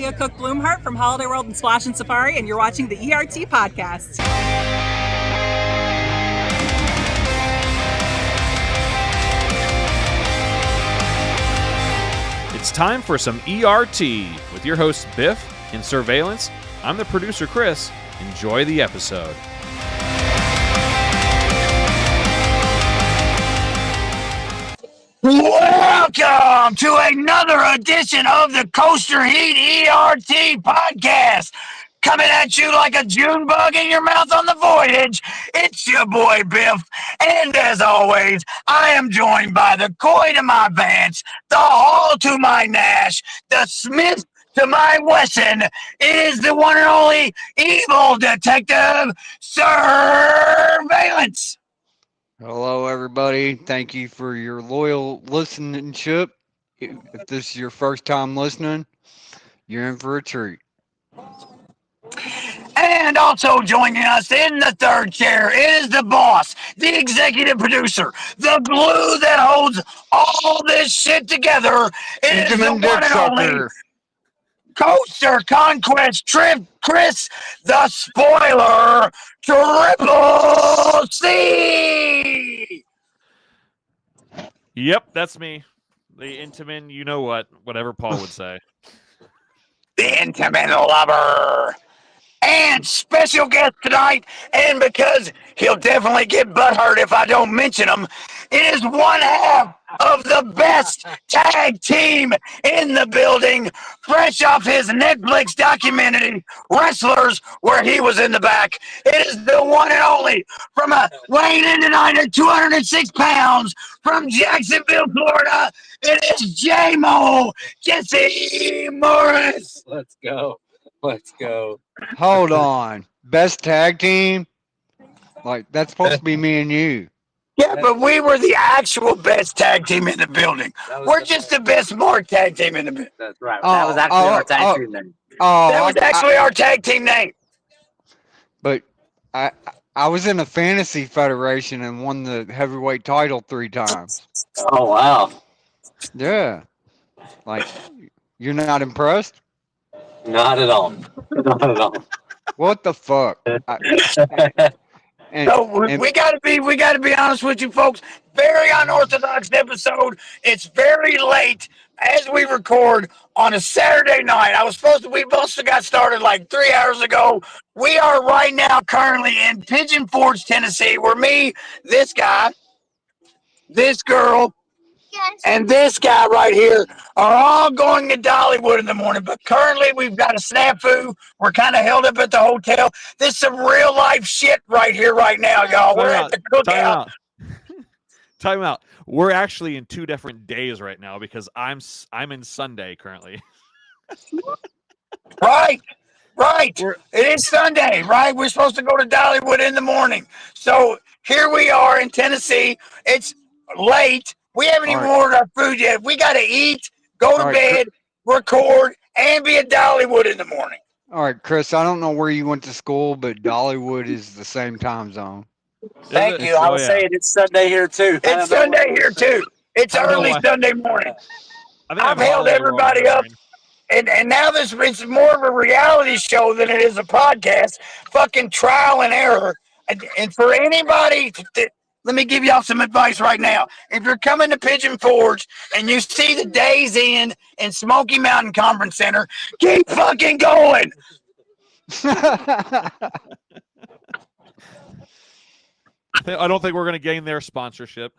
Leah Cook Bloomhart from Holiday World and Splash and Safari, and you're watching the ERT Podcast. It's time for some ERT with your host Biff in surveillance. I'm the producer Chris. Enjoy the episode. Welcome to another edition of the Coaster Heat ERT podcast. Coming at you like a June bug in your mouth on the Voyage. It's your boy Biff. And as always, I am joined by the Coy to my Vance, the Hall to my Nash, the Smith to my Wesson. It is the one and only evil detective, Surveillance. Hello, everybody. Thank you for your loyal listenership. If this is your first time listening, you're in for a treat. And also joining us in the third chair is the boss, the executive producer, the glue that holds all this shit together. It is the one and only Coaster Conquest Trip Chris, the spoiler, Triple C. Yep, that's me. The Intamin, you know what, whatever Paul would say. The Intamin lover. And special guest tonight, and because he'll definitely get butthurt if I don't mention him, it is one half of the best tag team in the building, fresh off his Netflix documentary, Wrestlers, where he was in the back. It is the one and only, from a weighing in tonight at 206 pounds, from Jacksonville, Florida, it is J-Mo, Jesse Morris. Let's go. Let's go. Hold on. Best tag team? Like, that's supposed to be me and you. Yeah, but we were the actual best tag team in the building. We're just the best marked tag team in the building. That's right. That was actually our tag team name. That was actually our tag team name. But I was in a fantasy federation and won the heavyweight title 3 times. Oh, wow. Yeah. Like, you're not impressed? Not at all. Not at all. What the fuck? We gotta be honest with you folks. Very unorthodox episode. It's very late as we record on a Saturday night. We must have got started like 3 hours ago. We are right now currently in Pigeon Forge, Tennessee, where me, this guy, this girl, and this guy right here are all going to Dollywood in the morning. But currently we've got a snafu. We're kind of held up at the hotel. This is some real life shit right here, right now, y'all. We're at the cookout. Time out. We're actually in 2 different days right now because I'm in Sunday currently. Right. It is Sunday, right? We're supposed to go to Dollywood in the morning. So here we are in Tennessee. It's late. We haven't even ordered our food yet. We got to eat, go to bed, record, and be at Dollywood in the morning. All right, Chris, I don't know where you went to school, but Dollywood is the same time zone. Thank you. I was saying it's Sunday here, too. It's Sunday here, too. It's early Sunday morning. I've held everybody up. And now it's more of a reality show than it is a podcast. Fucking trial and error. And for anybody... Let me give y'all some advice right now. If you're coming to Pigeon Forge and you see the Days Inn in Smoky Mountain Conference Center, keep fucking going. I don't think we're going to gain their sponsorship.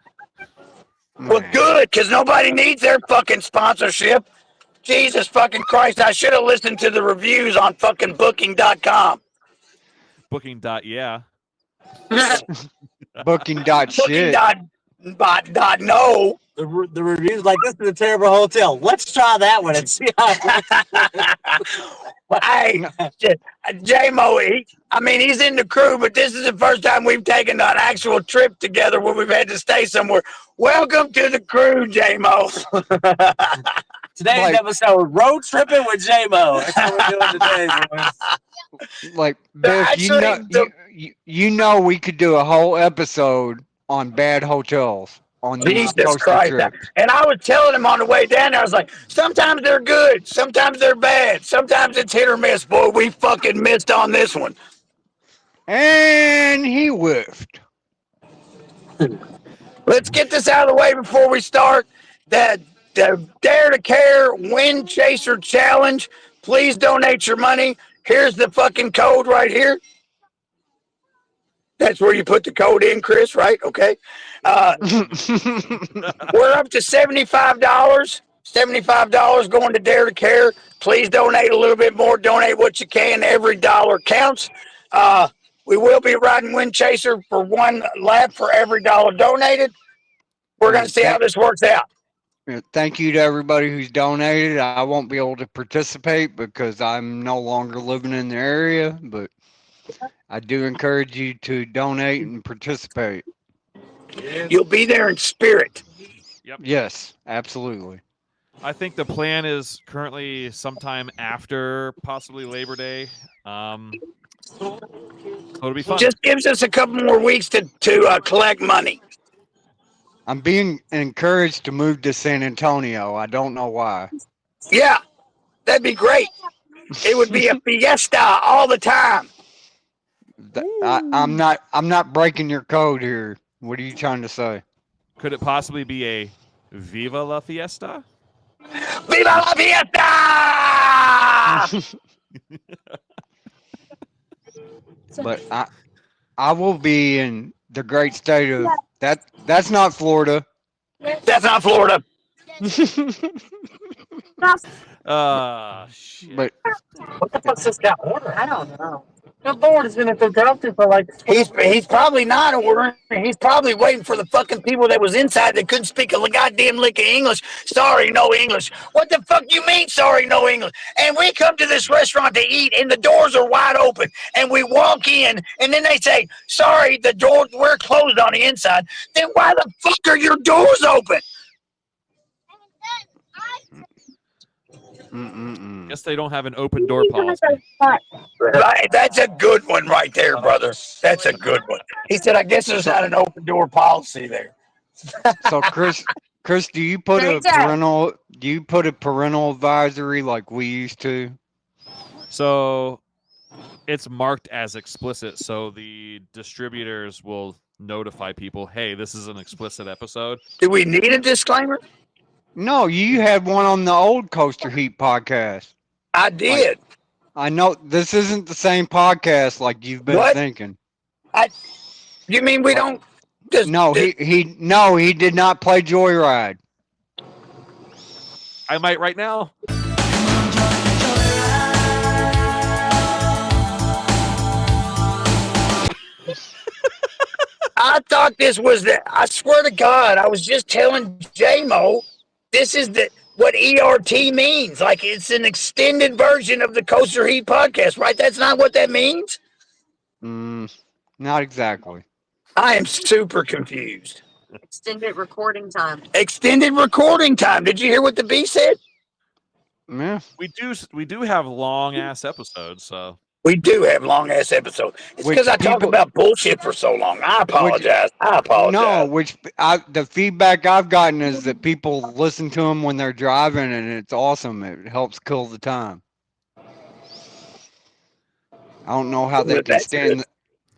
Well, good, because nobody needs their fucking sponsorship. Jesus fucking Christ, I should have listened to the reviews on fucking booking.com. Booking.yeah. Booking.shit. No. The reviews like, this is a terrible hotel. Let's try that one and see how. Hey, J-Mo, he's in the crew, but this is the first time we've taken an actual trip together where we've had to stay somewhere. Welcome to the crew, J-Mo. Today's episode, Road Tripping with J-Mo. That's what we're doing today, boys. Like, Biff, you know we could do a whole episode on bad hotels. on these Jesus coaster Christ. trips. And I was telling him on the way down there, I was like, sometimes they're good, sometimes they're bad, sometimes it's hit or miss. Boy, we fucking missed on this one. And he whiffed. Let's get this out of the way before we start. The Dare to Care Wind Chaser Challenge. Please donate your money. Here's the fucking code right here. That's where you put the code in, Chris, right? Okay. We're up to $75. $75 going to Dare to Care. Please donate a little bit more. Donate what you can. Every dollar counts. We will be riding Wind Chaser for one lap for every dollar donated. We're going to see how this works out. Thank you to everybody who's donated. I won't be able to participate because I'm no longer living in the area, but I do encourage you to donate and participate. You'll be there in spirit. Yep. Yes, absolutely. I think the plan is currently sometime after possibly Labor Day. So it'll be fun. Just gives us a couple more weeks to collect money. I'm being encouraged to move to San Antonio. I don't know why. Yeah, that'd be great. It would be a fiesta all the time. I'm not breaking your code here. What are you trying to say? Could it possibly be a Viva la Fiesta? Viva la fiesta! But I will be in the great state of that's not Florida. That's not Florida. Shit. But What the fuck's this guy ordering? I don't know. The board has been at the drive-thru for like. He's probably not ordering. He's probably waiting for the fucking people that was inside that couldn't speak a goddamn lick of English. Sorry, no English. What the fuck you mean, sorry, no English? And we come to this restaurant to eat, and the doors are wide open. And we walk in, and then they say, sorry, the doors, we're closed on the inside. Then why the fuck are your doors open? Guess they don't have an open door policy. Right, that's a good one right there, brother. That's a good one. He said, I guess there's not an open door policy there. so Chris, do you put a parental advisory like we used to? So it's marked as explicit, so the distributors will notify people, hey, this is an explicit episode. Do we need a disclaimer? No, you had one on the old Coaster Heat podcast. I did. I know this isn't the same podcast like you've been thinking. You mean we don't? He did not play Joyride. I might right now. I thought this was I swear to God, I was just telling J-Mo, this is what ERT means. Like it's an extended version of the Coaster Heat podcast, right? That's not what that means? Not exactly. I am super confused. Extended recording time. Extended recording time. Did you hear what the bee said? Yeah. We do have long ass episodes, so We do have long ass episodes. It's because I talk about bullshit for so long. I apologize. No, the feedback I've gotten is that people listen to them when they're driving, and it's awesome. It helps kill the time. I don't know how they can stand.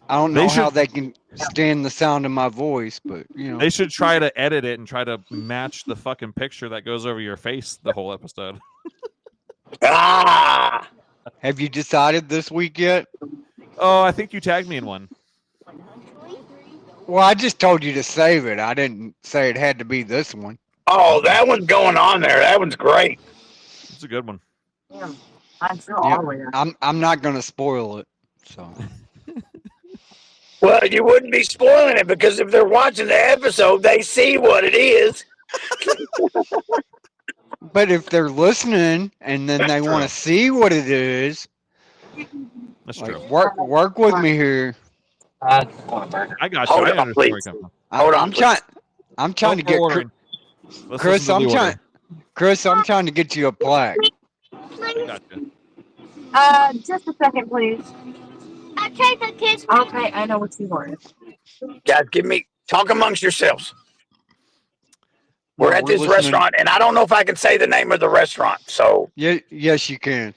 I don't know how they can stand the sound of my voice, but you know they should try to edit it and try to match the fucking picture that goes over your face the whole episode. Have you decided this week yet? Oh, I think you tagged me in one. Well, I just told you to save it. I didn't say it had to be this one. Oh, that one's going on there. That one's great. It's a good one. Yeah, I'm not going to spoil it. So. Well, you wouldn't be spoiling it because if they're watching the episode, they see what it is. But if they're listening and then they want to see what it is, that's true. Work with me here. I got you. Hold on, please. I'm trying to get Chris. I'm trying to get you a plaque. I got you. Just a second, please. Okay, the kids. Okay, I know what you want. Guys, talk amongst yourselves. We're No, at we're this listening. restaurant, and I don't know if I can say the name of the restaurant. So Yeah, yes, you can.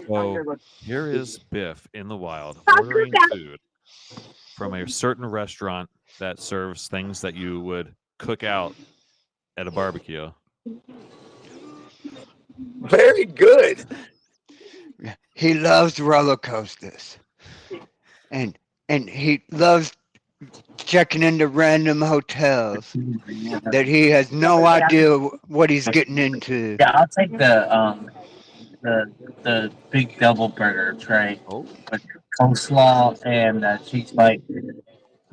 So here is Biff in the wild ordering food from a certain restaurant that serves things that you would cook out at a barbecue. very good. He loves roller coasters, and he loves checking into random hotels that he has no idea what he's getting into. Yeah, I'll take the big double burger tray Oh, with coleslaw and cheese bite. and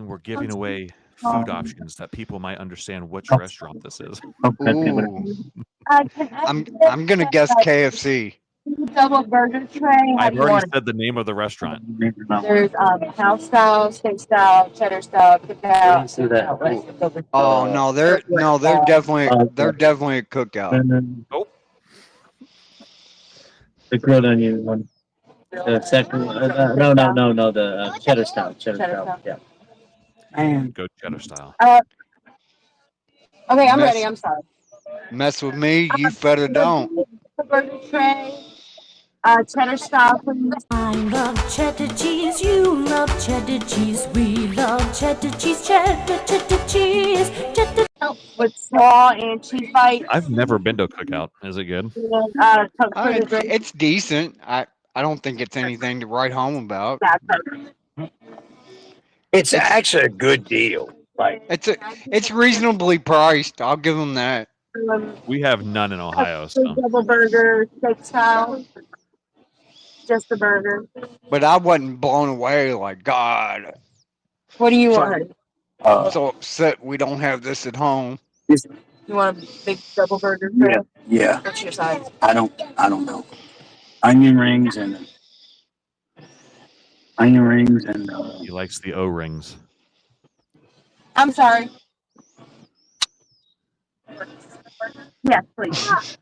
we're giving away food options that people might understand which restaurant this is. Ooh, Can I I'm gonna guess KFC. double burger tray? How I've do you already want it? said the name of the restaurant. There's house style, steak style, cheddar style, cookout. See that? Oh no, they're definitely a cookout. Oh, The grilled onion one. The second one. No, the cheddar style. Cheddar style. Yeah. go cheddar style. Okay, I'm Mess- ready. I'm sorry. Mess with me, you better don't. Burger tray, cheddar style, please. I love cheddar cheese, you love cheddar cheese, we love cheddar cheese, cheddar cheese, cheddar. With slaw and cheese bites. I've never been to a cookout. Is it good? And, It's decent. I don't think it's anything to write home about. It's actually a good deal. Like It's reasonably priced. I'll give them that. We have none in Ohio, so double burger, steak style. Just the burger. But I wasn't blown away. Like God, What do you So- want? I'm so upset we don't have this at home. You want a big double burger tray? yeah, What's your size? I don't know. Onion rings and he likes the O rings. I'm sorry. Yes, please.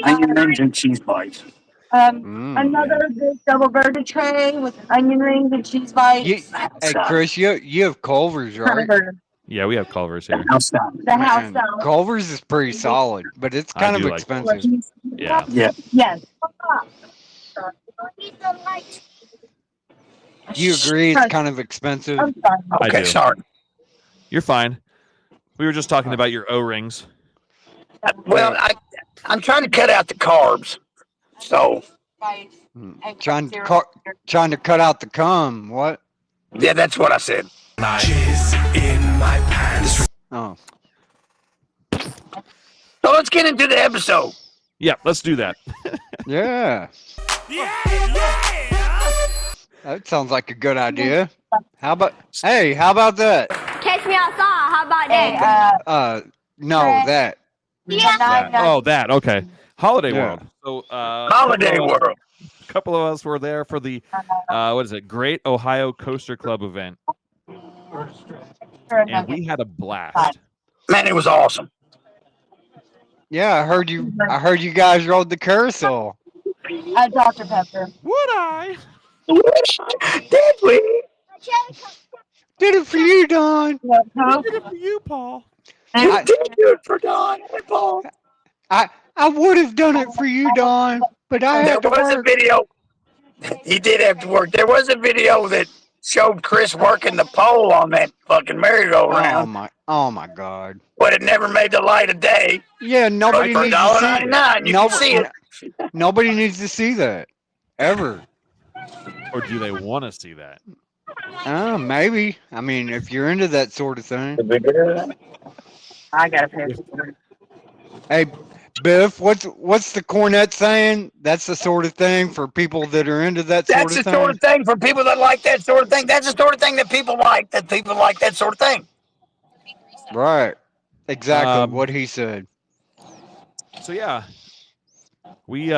onion rings and cheese bites. Another big double burger tray with onion rings and cheese bites. Hey Chris, you have Culver's, right? Burger. Yeah, we have Culver's here. House style. The house Man, style. Culver's is pretty solid, but it's I kind of do like expensive. Yeah. Yeah. Yes. Do you agree it's kind of expensive? I'm sorry. I Okay, do. sorry. You're fine. We were just talking about your O rings. Well, I'm trying to cut out the carbs. So Trying to cut out the cum. What? yeah, that's what I said. Oh, So let's get into the episode. Yeah, let's do that. yeah. That sounds like a good idea. How about that? Catch me outside. How about that? No, that. That. Oh, that. Okay. Holiday Yeah. World. So, Holiday World. A couple of us were there for the what is it? Great Ohio Coaster Club event, and we had a blast. Man, it was awesome. Yeah, I heard you guys rode the carousel. Dr. Pepper. Would I? Did we? Did it for you, Don. Huh? Did it for you, Paul. You did do it for Don and Paul. I would have done it for you, Don, but I There had to was a work. video. He did have to work. There was a video that showed Chris working the pole on that fucking merry-go-round, Oh my God. but it never made the light of day. Yeah, nobody For needs to see $1.99, you can see it. Nobody needs to see that ever. Or do they want to see that? Maybe. I mean, if you're into that sort of thing. I gotta pay. Hey, Biff, what's the cornet saying? That's the sort of thing for people that are into that sort That's of the thing. sort of thing for people that like that sort of thing. That's the sort of thing that people like. That people like that sort of thing. Right. Exactly what Um, he said. So yeah, we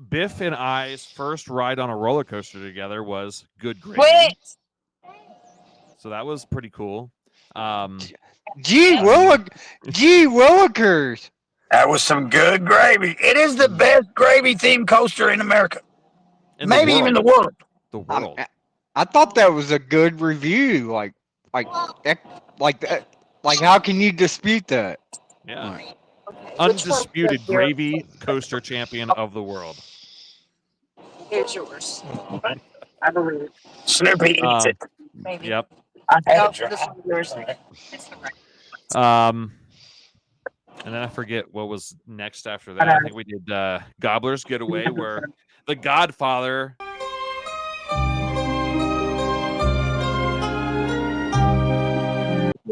Biff and I's first ride on a roller coaster together was Good Gravy. Wait. So that was pretty cool. Gee Willikers. That was some good gravy. It is the best gravy-themed coaster in America. in Maybe the even world. the world. The world. I thought that was a good review. Like Like, how can you dispute that? Yeah. Like, Undisputed gravy coaster champion of the world. Here's yours. I believe. Snoopy eats it. Maybe. Yep. I had No, it dry. this one's yours. And then I forget what was next after that. I think we did Gobbler's Getaway, where the Godfather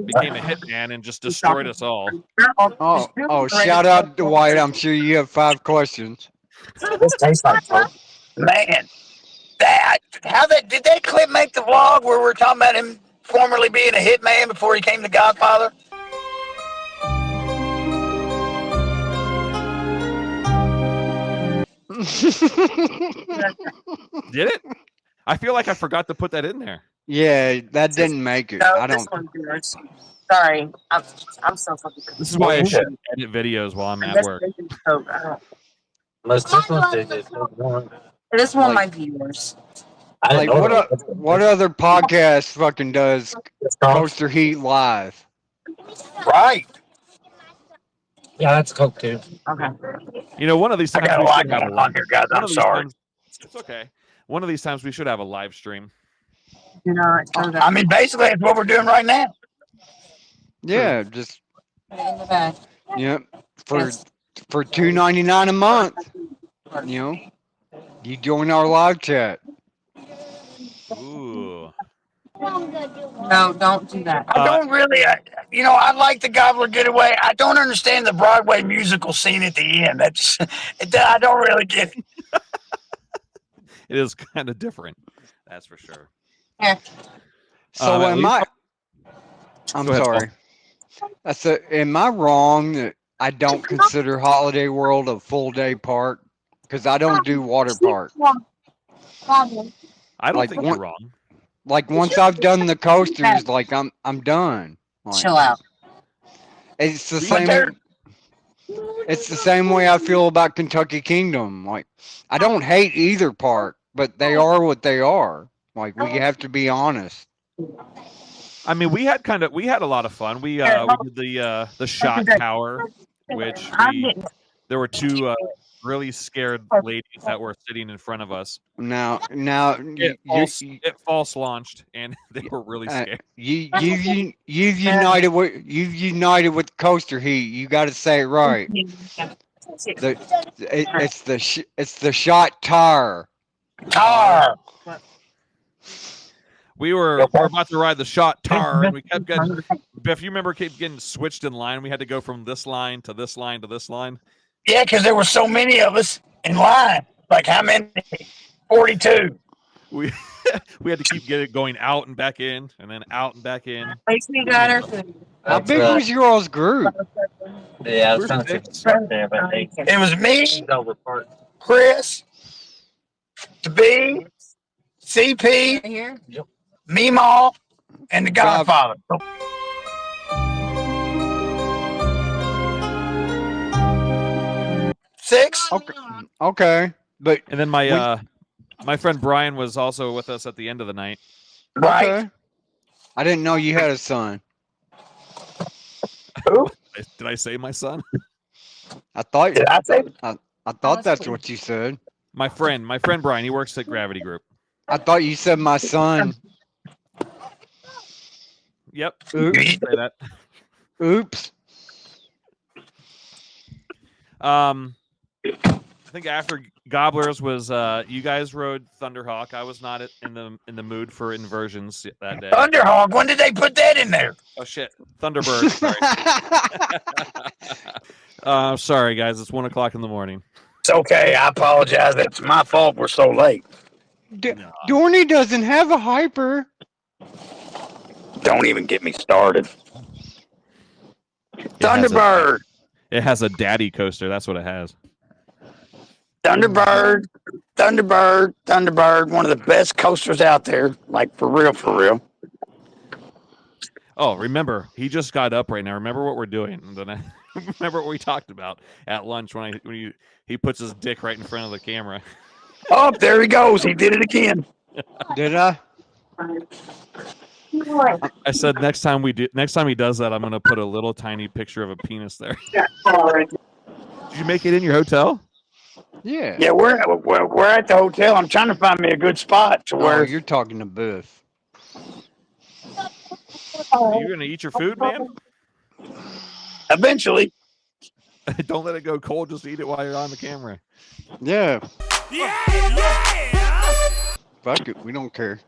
became a hitman and just destroyed us all. Oh, shout out to White. I'm sure you have 5 questions. This tastes like Coke. Man, did that clip make the vlog where we're talking about him formerly being a hitman before he came the Godfather? Did it? I feel like I forgot to put that in there. Yeah, that didn't make it. No, I this don't. one's yours. Sorry, I'm so fucking. This is why I shouldn't edit videos while I'm at work. Unless this one did it. This one might be yours. Like, what other podcast fucking does Coaster Heat live? Right. Yeah, that's Coke too. Okay. You know, one of these I times got a we lot should have going on here, guys. I'm sorry. It's okay. One of these times we should have a live stream. Do not do that. I mean, basically, it's what we're doing right now. Yeah, just Put it in the bag. yep for $2.99 a month. You know, you join our live chat. Ooh. No, don't do that. I don't really, I like the Gobbler Getaway. I don't understand the Broadway musical scene at the end. I don't really get it. It is kind of different. That's for sure. Here. So am I? I'm Go ahead, sorry. Am I wrong that I don't consider Holiday World a full day park? Because I don't do water park. I don't Like, think you're wrong. Like, once I've done the coasters, like I'm done. Like, Chill out. it's the same. It's the same way I feel about Kentucky Kingdom. Like, I don't hate either park, but they are what they are. Like, we have to be honest. I mean, we had a lot of fun. We did the shot tower, which there were 2 really scared ladies that were sitting in front of us. Now, It false launched, and they were really scared. you've united with Coaster Heat. You got to say it right. It's the shot tower. Tar. We were about to ride the shot tar, and we kept getting. Biff, you remember kept getting switched in line? We had to go from this line to this line to this line. Yeah, because there were so many of us in line. Like how many? 42. We had to keep going out and back in, and then out and back in. Lacey got her food. How big was your all's group? Yeah, I was trying to think right there, but It was me, Chris, the B, CP, Here. Meemaw, and the Godfather. Six. Okay, but And then my friend Brian was also with us at the end of the night. Right. okay. I didn't know you had a son. Who? Did I say my son? I thought Did I say? I thought that's what you said. My friend Brian. He works at Gravity Group. I thought you said my son. Yep. Oops. Say that. Oops. I think after Gobblers was you guys rode Thunderhawk. I was not in the mood for inversions that day. Thunderhawk. When did they put that in there? Oh shit, Thunderbird. Sorry. Sorry guys, it's 1:00 in the morning. It's okay. I apologize. It's my fault. We're so late. Dorney doesn't have a hyper. Don't even get me started. Thunderbird. It has a daddy coaster. That's what it has. Thunderbird. One of the best coasters out there. Like, for real, for real. Oh, remember, he just got up right now. Remember what we're doing. And then remember what we talked about at lunch when he puts his dick right in front of the camera. Oh, there he goes. He did it again. Did I? I said next time he does that, I'm gonna put a little tiny picture of a penis there. Did you make it in your hotel? Yeah. Yeah, we're at the hotel. I'm trying to find me a good spot to where. Oh, you're talking to Biff. Are you gonna eat your food, man? Eventually. Don't let it go cold. Just eat it while you're on the camera. Yeah. Fuck it. We don't care.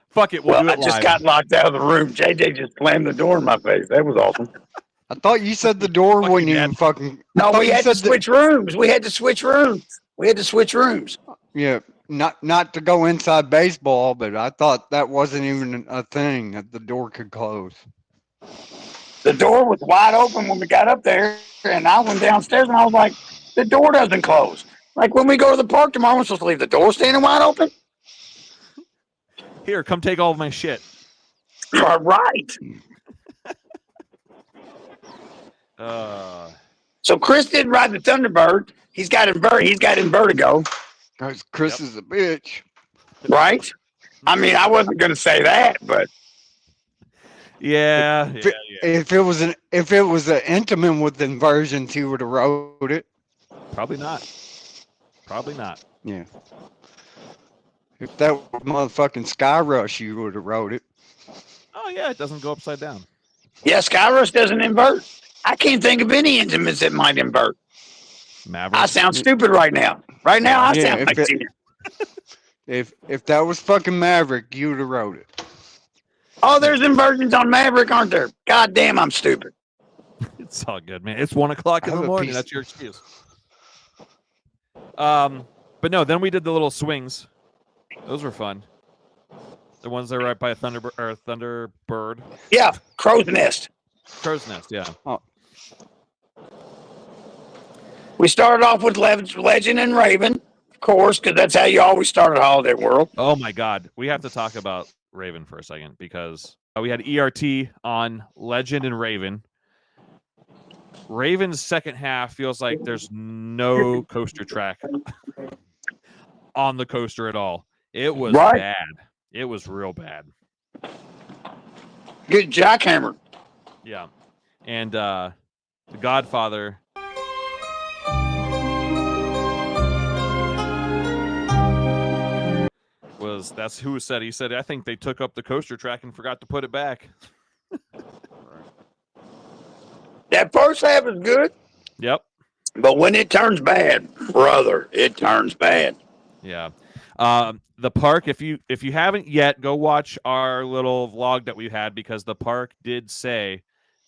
Fuck it. We'll do it I just live. got locked out of the room. JJ just slammed the door in my face. That was awesome. I thought you said the door wouldn't even fucking. No, we had to switch rooms. We had to switch rooms. Yeah, not to go inside baseball, but I thought that wasn't even a thing that the door could close. The door was wide open when we got up there, and I went downstairs and I was like, the door doesn't close. Like when we go to the park tomorrow, we're supposed to leave the door standing wide open? Here, come take all of my shit. All right. So Chris didn't ride the Thunderbird. He's got in vertigo. Because Chris is a bitch. Right? I mean, I wasn't going to say that, but. Yeah. If it was an Intamin with inversions, he would have rode it. Probably not. Yeah. If that was motherfucking Sky Rush, you would have rode it. Oh yeah, it doesn't go upside down. Yeah, Sky Rush doesn't invert. I can't think of any Intimates that might invert. Maverick. I sound stupid right now. I sound like Tina. If that was fucking Maverick, you would have rode it. Oh, there's inversions on Maverick, aren't there? God damn, I'm stupid. It's all good, man. It's 1 o'clock in the morning. That's your excuse. But no, then we did the little swings. Those were fun. The ones that are right by a Thunderbird. Yeah, Crow's Nest. Crow's Nest, yeah. Oh. We started off with Legend and Raven, of course, because that's how you always start at Holiday World. Oh my God, we have to talk about Raven for a second because we had ERT on Legend and Raven. Raven's second half feels like there's no coaster track on the coaster at all. It was bad. It was real bad. Good jackhammer. Yeah. And The Godfather. That's who said. He said, I think they took up the coaster track and forgot to put it back. That first half is good. Yep. But when it turns bad, brother, it turns bad. Yeah. The park, if you haven't yet, go watch our little vlog that we had because the park did say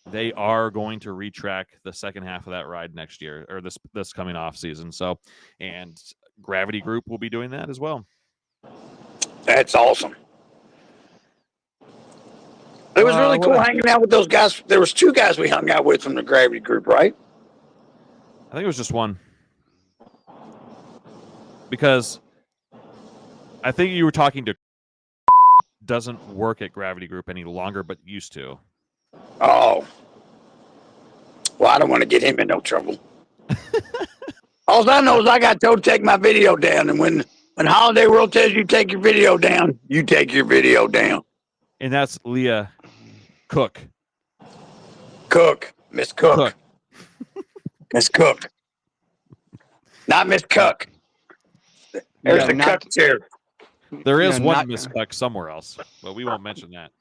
they are going to retrack the second half of that ride next year or this coming off season. So, and Gravity Group will be doing that as well. That's awesome. It was really cool hanging out with those guys. There was 2 guys we hung out with from the Gravity Group, right? I think it was just one. Because I think you were talking to doesn't work at Gravity Group any longer, but used to. Oh. Well, I don't want to get him in no trouble. All I know is I got told to take my video down, and when Holiday World tells you take your video down, you take your video down. And that's Leah Cook. Miss Cook. Miss Cook. Not Miss Cook. There's the Cook here. There is one Miss Cook somewhere else, but we won't mention that.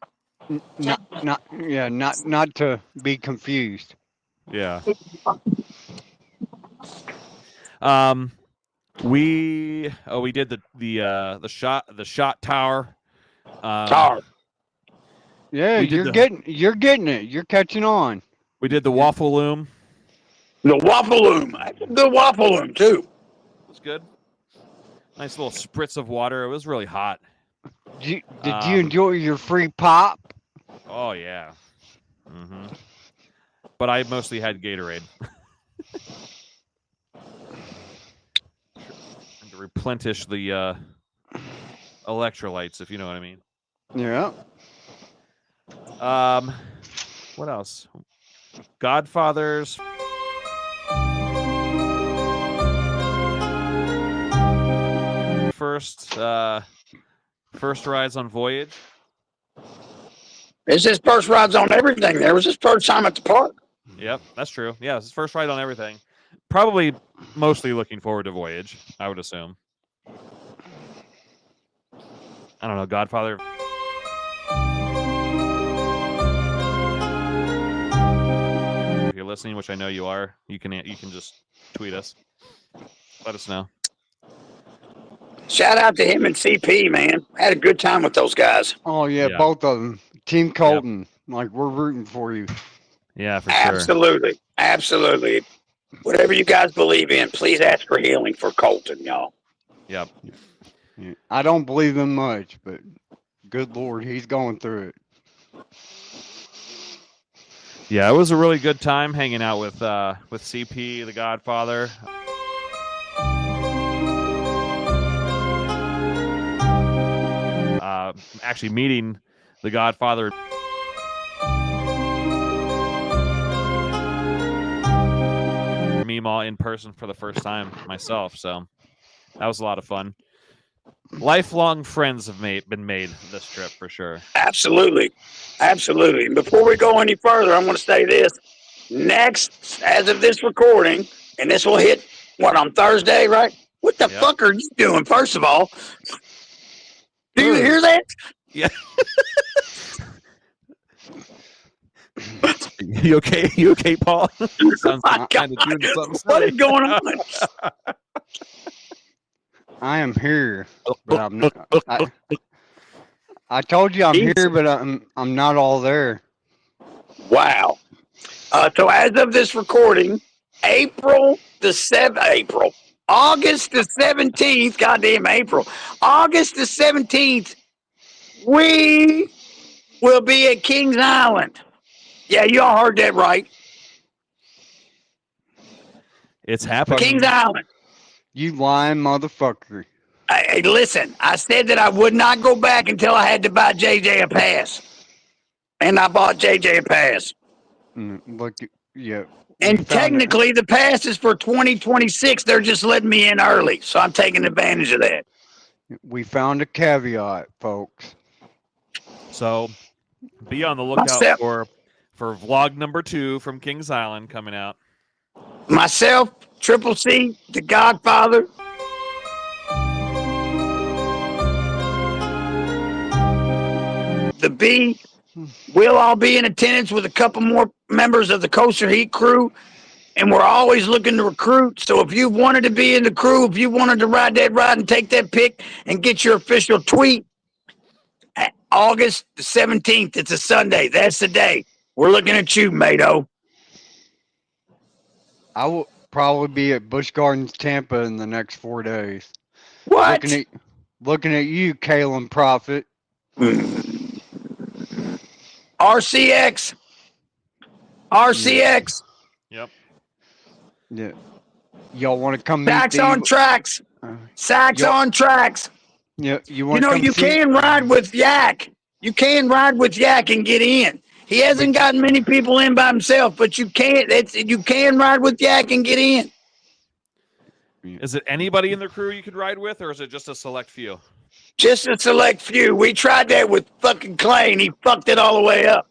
Not to be confused. Yeah. We did the shot tower. Tower. Yeah, you're getting it. You're catching on. We did the waffle loom. The waffle loom. I did the waffle loom too. It was good. Nice little spritz of water. It was really hot. Did you enjoy your free pop? Oh yeah. Mm-hmm. But I mostly had Gatorade. And to replenish the electrolytes, if you know what I mean. Yeah. What else? Godfathers. First rides on Voyage. It's his first rides on everything. There was his first time at the park. Yep, that's true. Yeah, it's his first ride on everything. Probably mostly looking forward to Voyage, I would assume. I don't know, Godfather. If you're listening, which I know you are, you can just tweet us. Let us know. Shout out to him and CP, man. Had a good time with those guys. Oh yeah, both of them. Team Colton, like we're rooting for you. Yeah, for sure. Absolutely, absolutely. Whatever you guys believe in, please ask for healing for Colton, y'all. Yep. Yeah. I don't believe him much, but good Lord, he's going through it. Yeah, it was a really good time hanging out with CP, the Godfather. Actually meeting the Godfather. Meemaw in person for the first time myself, so that was a lot of fun. Lifelong friends have been made this trip for sure. Absolutely, absolutely. And before we go any further, I'm going to say this: next, as of this recording, and this will hit on Thursday, right? What the fuck are you doing? First of all, do you hear that? Yeah. You okay? You okay, Paul? Sounds like kind of doing something silly. What is going on? I am here, but I'm not. I told you I'm here, but I'm not all there. Wow. So as of this recording, August the 17th, goddamn April, August the 17th, we will be at Kings Island. Yeah, you all heard that right. It's happening. Kings Island. You lying motherfucker. Hey, listen, I said that I would not go back until I had to buy JJ a pass. And I bought JJ a pass. Look, yeah. And technically, the pass is for 2026. They're just letting me in early. So I'm taking advantage of that. We found a caveat, folks. So be on the lookout for vlog number 2 from Kings Island coming out. Myself, Triple C, the Godfather. The B. We'll all be in attendance with a couple more members of the Coaster Heat crew. And we're always looking to recruit. So if you wanted to be in the crew, if you wanted to ride that ride and take that pic and get your official tweet, August the 17th, it's a Sunday. That's the day. We're looking at you, Mato. I will probably be at Busch Gardens, Tampa in the next 4 days. What? Looking at you, Kalen Prophet. RCX. Yep. Yeah. Y'all want to come Sacks on tracks. Sacks on tracks. Yeah. You can ride with Yak. You can ride with Yak and get in. He hasn't gotten many people in by himself, but you can ride with Yak and get in. Is it anybody in the crew you could ride with, or is it just a select few? Just a select few. We tried that with fucking Clay, and he fucked it all the way up.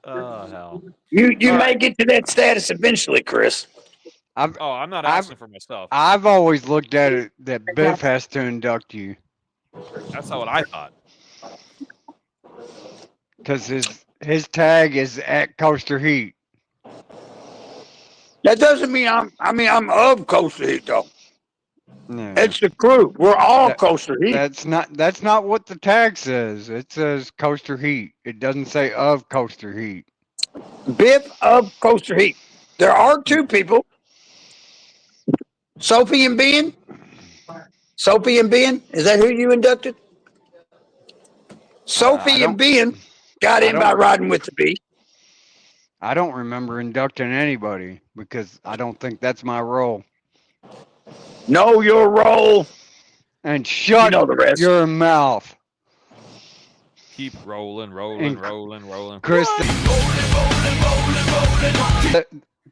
Oh, hell. You may get to that status eventually, Chris. I'm not asking for myself. I've always looked at it that Biff has to induct you. That's not what I thought. Because his tag is at Coaster Heat. That doesn't mean I'm of Coaster Heat though. No. It's the crew. We're all Coaster Heat. That's not what the tag says. It says Coaster Heat. It doesn't say of Coaster Heat. Biff of Coaster Heat. There are 2 people. Sophie and Ben. Is that who you inducted? Sophie and Ben got in by riding with the B. I don't remember inducting anybody because I don't think that's my role. Know your role. And shut your mouth. Keep rolling. Chris,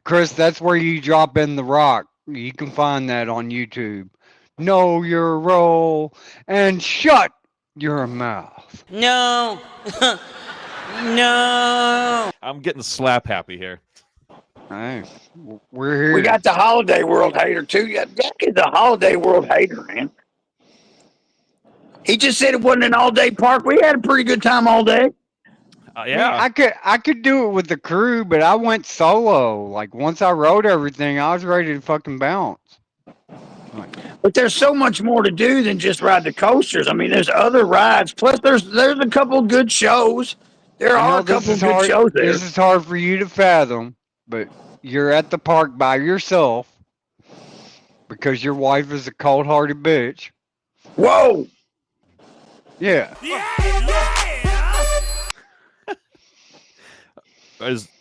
Chris, that's where you drop in the rock. You can find that on YouTube. know your role, and shut your mouth. No. No. I'm getting slap happy here. Hey, we're here. We got the Holiday World hater too. Yeah, Jack is the Holiday World hater, man. He just said it wasn't an all-day park. We had a pretty good time all day. Yeah. I could do it with the crew, but I went solo. Like once I rode everything, I was ready to fucking bounce. But there's so much more to do than just ride the coasters. I mean, there's other rides. Plus, there's a couple good shows. There are a couple good shows there. This is hard for you to fathom, but you're at the park by yourself because your wife is a cold-hearted bitch. Whoa! Yeah.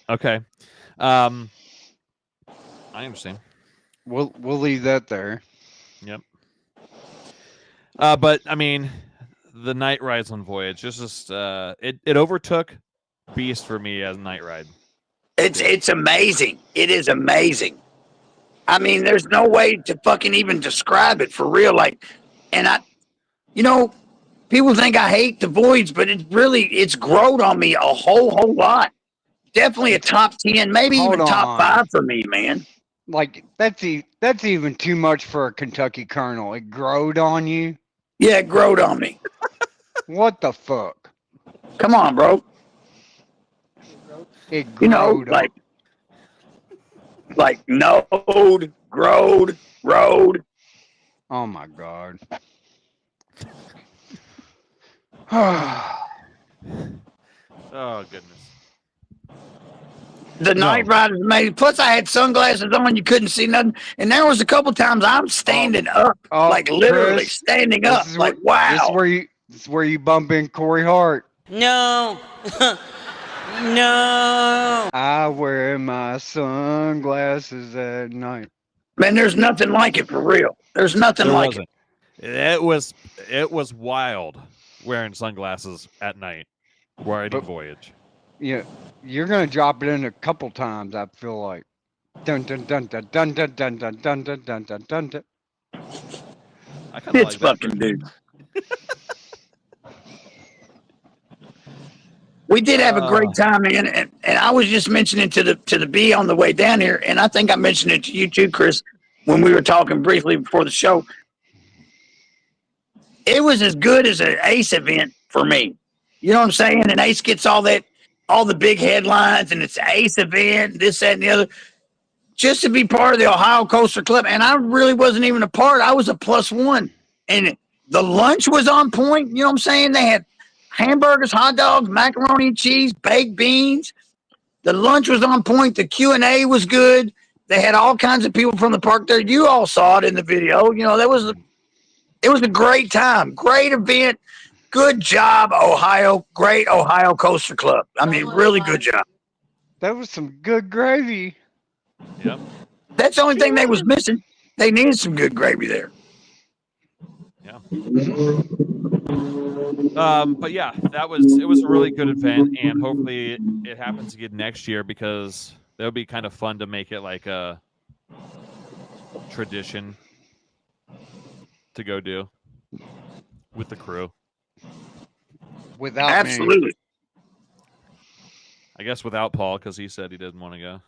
Okay. I understand. We'll leave that there. Yep. But I mean, the night rides on Voyage, just it overtook Beast for me as a night ride. It's amazing. It is amazing. I mean, there's no way to fucking even describe it for real. Like, and people think I hate the Voyage, but it's grown on me a whole lot. Definitely a top 10, maybe even top 5 for me, man. Like that's even too much for a Kentucky Colonel. It growed on you. Yeah, it growed on me. What the fuck? Come on, bro. It growed. Like node, growed, road. Oh my god. Oh goodness. The night ride is amazing. Plus, I had sunglasses on; you couldn't see nothing. And there was a couple times I'm standing up, like literally Chris, standing up, like wow. This is where you bump in Corey Hart. No, no. I wear my sunglasses at night. Man, there's nothing like it for real. There's nothing like it. It was wild wearing sunglasses at night riding Voyage. Yeah, you're gonna drop it in a couple times. I feel like. Dun dun dun dun dun dun dun dun dun dun dun dun dun dun. It's fucking dude. We did have a great time, man, and I was just mentioning to the B on the way down here, and I think I mentioned it to you too, Chris, when we were talking briefly before the show. It was as good as an Ace event for me. You know what I'm saying? And Ace gets all the big headlines, and it's an Ace event, this, that, and the other. Just to be part of the Ohio Coaster Club, and I really wasn't even a part. I was a +1, and the lunch was on point. You know what I'm saying? They had hamburgers, hot dogs, macaroni and cheese, baked beans. The lunch was on point. The Q&A was good. They had all kinds of people from the park there. You all saw it in the video. You know, it was a great time, great event. Good job, Ohio. Great Ohio Coaster Club. I mean, really good job. That was some good gravy. Yep. That's the only thing they was missing. They needed some good gravy there. Yeah. But yeah, it was a really good event, and hopefully it happens again next year because that would be kind of fun to make it like a tradition to go do with the crew. Without absolutely. Me. I guess without Paul because he said he didn't want to go.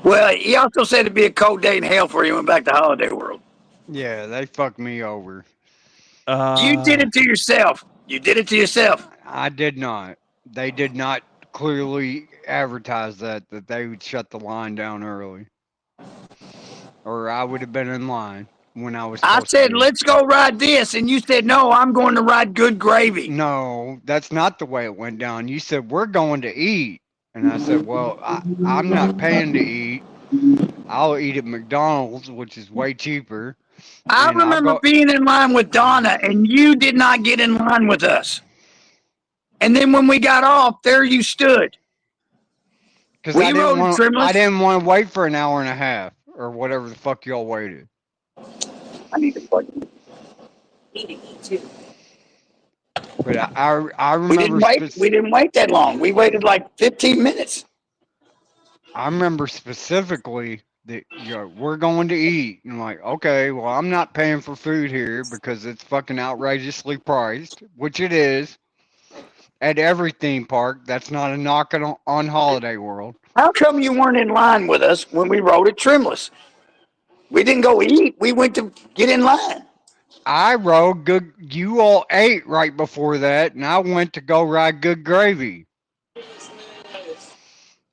Well, he also said it'd be a cold day in hell for you went back to Holiday World. Yeah, they fucked me over. You did it to yourself. You did it to yourself. I did not. They did not clearly advertise that they would shut the line down early. Or I would have been in line when I was. I said, let's go ride this. And you said, no, I'm going to ride Good Gravy. No, that's not the way it went down. You said, we're going to eat. And I said, well, I'm not paying to eat. I'll eat at McDonald's, which is way cheaper. I remember being in line with Donna, and you did not get in line with us. And then when we got off, there you stood. Because I didn't want to wait for an hour and a half, or whatever the fuck y'all waited. I need to fucking eat too. But I remember we didn't wait that long. We waited like 15 minutes. I remember specifically we're going to eat. And I'm like, okay, well, I'm not paying for food here because it's fucking outrageously priced, which it is at every theme park. That's not a knock on Holiday World. How come you weren't in line with us when we rode at Trimless? We didn't go eat. We went to get in line. I rode good. You all ate right before that, and I went to go ride Good Gravy.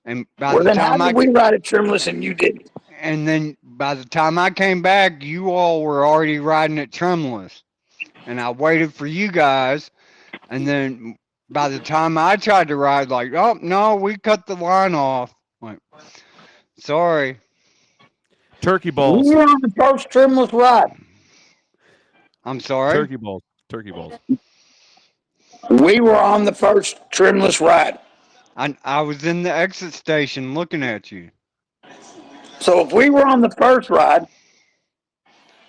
And by the time we ride at Trimless and you didn't? And then by the time I came back, you all were already riding at Trimless, and I waited for you guys. And then by the time I tried to ride, like, oh no, we cut the line off. Like, sorry. Turkey balls. We were on the first Trimless ride. I'm sorry. Turkey balls. Turkey balls. We were on the first Trimless ride. I was in the exit station looking at you. So if we were on the first ride,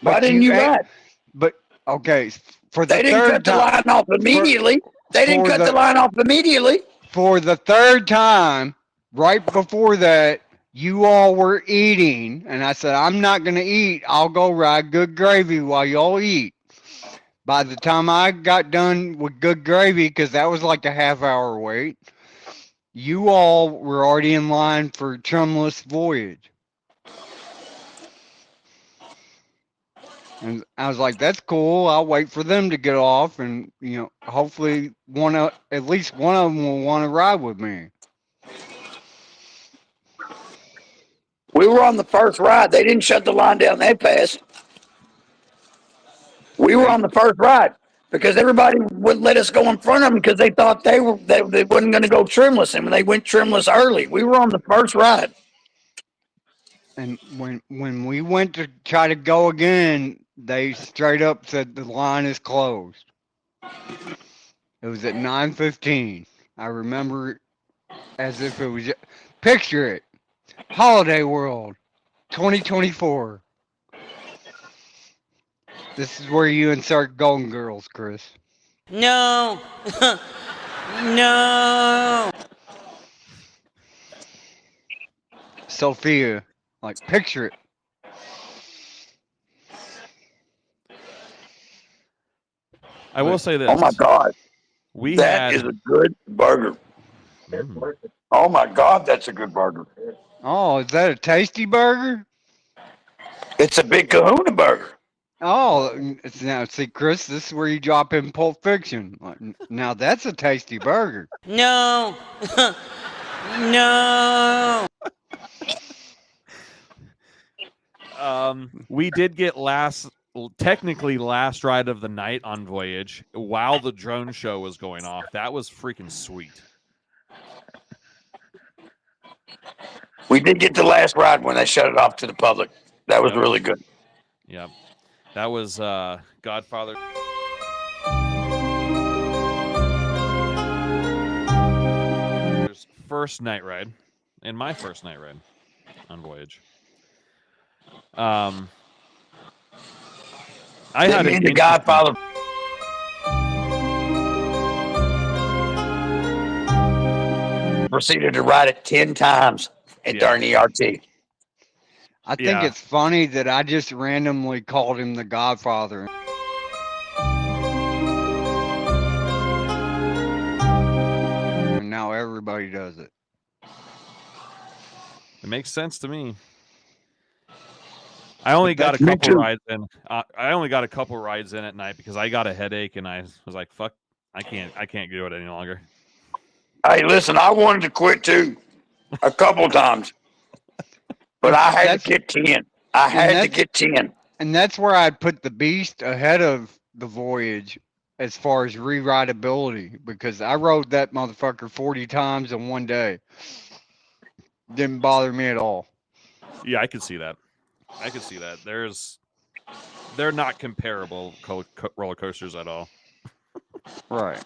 why didn't you ride? But okay, for the they didn't cut the line off immediately. They didn't cut the line off immediately. For the third time, right before that, you all were eating, and I said, I'm not going to eat. I'll go ride Good Gravy while y'all eat. By the time I got done with Good Gravy, because that was like a half-hour wait, you all were already in line for Trimless Voyage. And I was like, that's cool. I'll wait for them to get off, and hopefully at least one of them will want to ride with me. We were on the first ride. They didn't shut the line down that fast. We were on the first ride because everybody wouldn't let us go in front of them because they thought they wasn't going to go Trimless, and when they went Trimless early, we were on the first ride. And when we went to try to go again, they straight up said the line is closed. It was at 9:15. I remember as if it was. Picture it. Holiday World 2024. This is where you insert Golden Girls, Chris. No. No. Sophia. Like, picture it. I will say this. Oh my God. That is a good burger. Oh my God, that's a good burger. Oh, is that a tasty burger? It's a big kahuna burger. Oh, now see, Chris, this is where you drop in Pulp Fiction. Now that's a tasty burger. No. No. We did get technically last ride of the night on Voyage while the drone show was going off. That was freaking sweet. We did get the last ride when they shut it off to the public. That was really good. Yep. That was Godfather. First night ride, and my first night ride on Voyage. I had the Godfather. Proceeded to ride it 10 times during ERT. I think it's funny that I just randomly called him the Godfather. And now everybody does it. It makes sense to me. I only got a couple rides in. I only got a couple rides in at night because I got a headache and I was like, "Fuck, I can't do it any longer." Hey, listen, I wanted to quit too, a couple times, but I had to get 10. I had to get 10, and that's where I put the Beast ahead of the Voyage as far as re-rideability because I rode that motherfucker 40 times in one day. Didn't bother me at all. Yeah, I could see that. They're not comparable roller coasters at all. Right.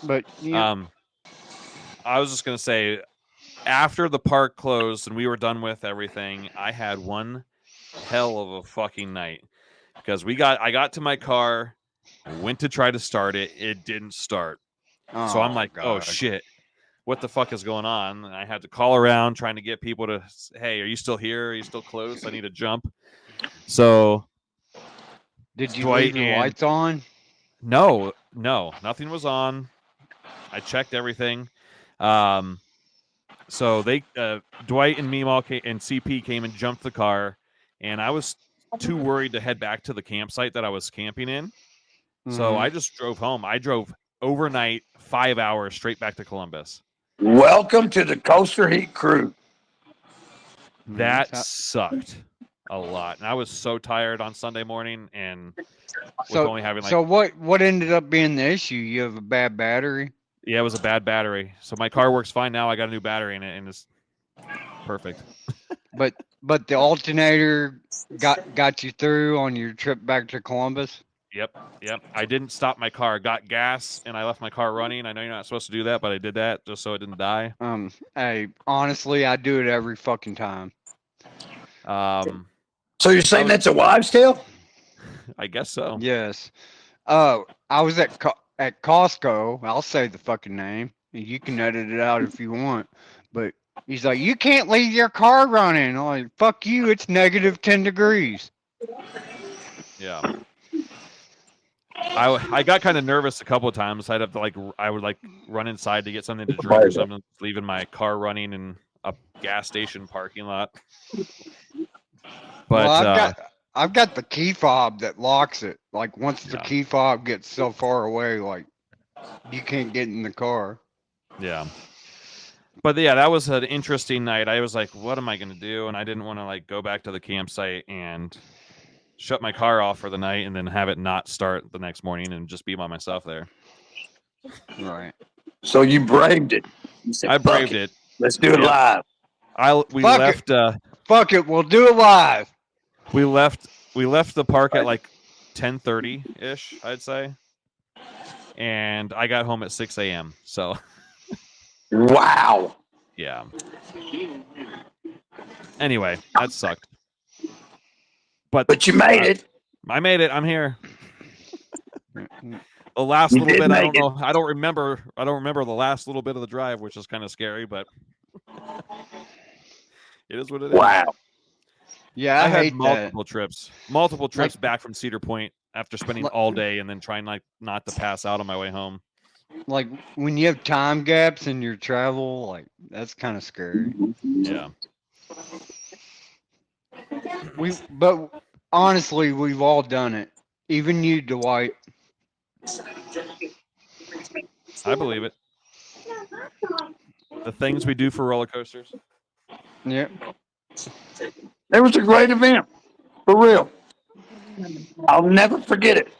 But I was just gonna say, after the park closed and we were done with everything, I had one hell of a fucking night because I got to my car, I went to try to start it, it didn't start. So I'm like, oh shit. what the fuck is going on? And I had to call around trying to get people to, hey, are you still here? Are you still close? I need to jump. So did you Dwight leave your lights on? No, nothing was on. I checked everything. So they, Dwight and Meemaw and CP came and jumped the car, and I was too worried to head back to the campsite that I was camping in. So I just drove home. I drove overnight 5 hours straight back to Columbus. Welcome to the Coaster Heat crew. That sucked a lot, and I was so tired on Sunday morning, and so only having so what ended up being the issue? You have a bad battery? Yeah, it was a bad battery. So my car works fine now. I got a new battery in it, and it's perfect. but the alternator got you through on your trip back to Columbus? Yep. I didn't stop my car. Got gas, and I left my car running. I know you're not supposed to do that, but I did that just so it didn't die. Hey, honestly, I do it every fucking time. So you're saying that's a wives' tale? I guess so. Yes. I was at Costco. I'll say the fucking name. You can edit it out if you want. But he's like, you can't leave your car running. I'm like, fuck you. It's negative 10 degrees. Yeah. I got kind of nervous a couple of times. I would run inside to get something to drink or something, leaving my car running in a gas station parking lot. But well, I've got the key fob that locks it. Like once the key fob gets so far away, like you can't get in the car. Yeah. But yeah, that was an interesting night. I was like, what am I going to do? And I didn't want to go back to the campsite and shut my car off for the night and then have it not start the next morning and just be by myself there. Right. So you braved it. You said, I braved it. Let's do it live. Fuck it. We'll do it live. We left the park at 10:30-ish, I'd say. And I got home at 6 a.m. So wow. Yeah. Anyway, that sucked. But you made it. I made it. I'm here. The last little bit, I don't know. I don't remember the last little bit of the drive, which is kind of scary, but it is what it is. Wow. Yeah, I had hate multiple trips back from Cedar Point after spending all day and then trying not to pass out on my way home. Like when you have time gaps in your travel, that's kind of scary. Yeah. But honestly, we've all done it. Even you, Dwight. I believe it. The things we do for roller coasters. Yeah. It was a great event. For real. I'll never forget it.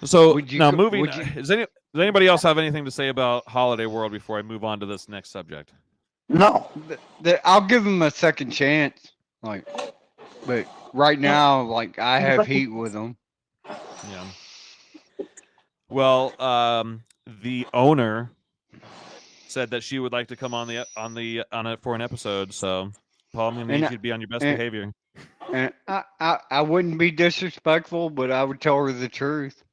So now moving, does anybody else have anything to say about Holiday World before I move on to this next subject? No. I'll give him a second chance. But right now, I have heat with them. Yeah. Well, the owner said that she would like to come on it for an episode. So, Paul, I'm gonna need you to be on your best behavior. And I wouldn't be disrespectful, but I would tell her the truth.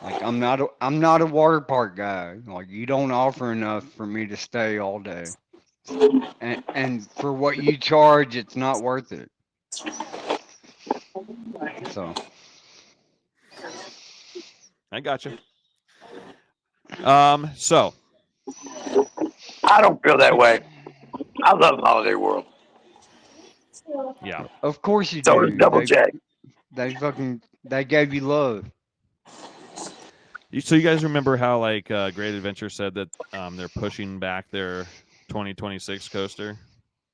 I'm not a water park guy. You don't offer enough for me to stay all day. And for what you charge, it's not worth it. So I got you. So I don't feel that way. I love Holiday World. Yeah. Of course you so do. Double J. They gave you love. So you guys remember how Great Adventure said that they're pushing back their 2026 coaster?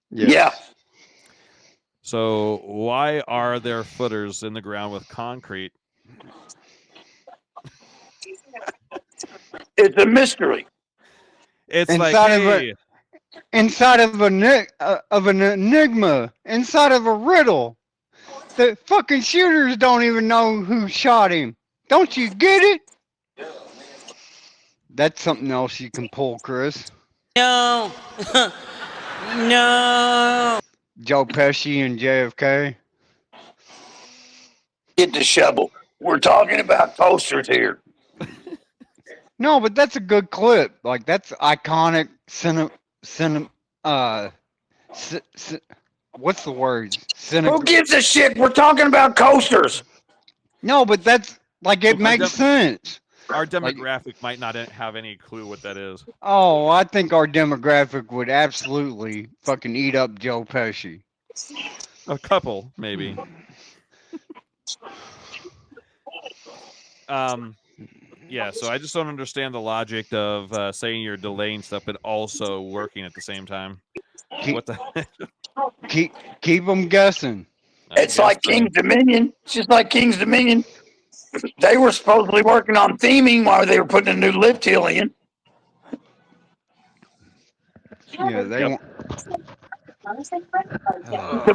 Yeah. So why are there footers in the ground with concrete? It's a mystery. It's inside of an enigma, inside of a riddle. The fucking shooters don't even know who shot him. Don't you get it? That's something else you can pull, Chris. No. No. Joe Pesci and JFK. Get the shovel. We're talking about coasters here. No, but that's a good clip. Like that's iconic what's the word? Who gives a shit? We're talking about coasters. No, but that's like it makes sense. Our demographic might not have any clue what that is. Oh, I think our demographic would absolutely fucking eat up Joe Pesci. A couple, maybe. Yeah, so I just don't understand the logic of saying you're delaying stuff, but also working at the same time. What the keep them guessing. It's like King's Dominion. It's just like King's Dominion. They were supposedly working on theming while they were putting a new lift hill in. Yeah, they want. The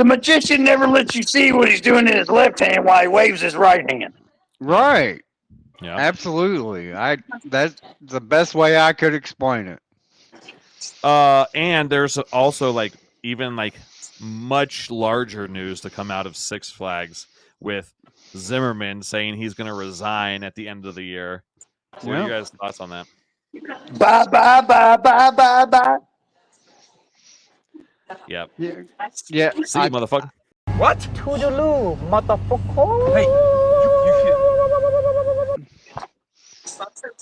magician never lets you see what he's doing in his left hand while he waves his right hand. Right. Yeah. Absolutely. That's the best way I could explain it. And there's also even much larger news to come out of Six Flags with Zimmerman saying he's going to resign at the end of the year. What are you guys' thoughts on that? Bye, bye, bye, bye, bye, bye. Yep. Yeah. See you, motherfucker. What? Toodaloo, motherfucker. Hey,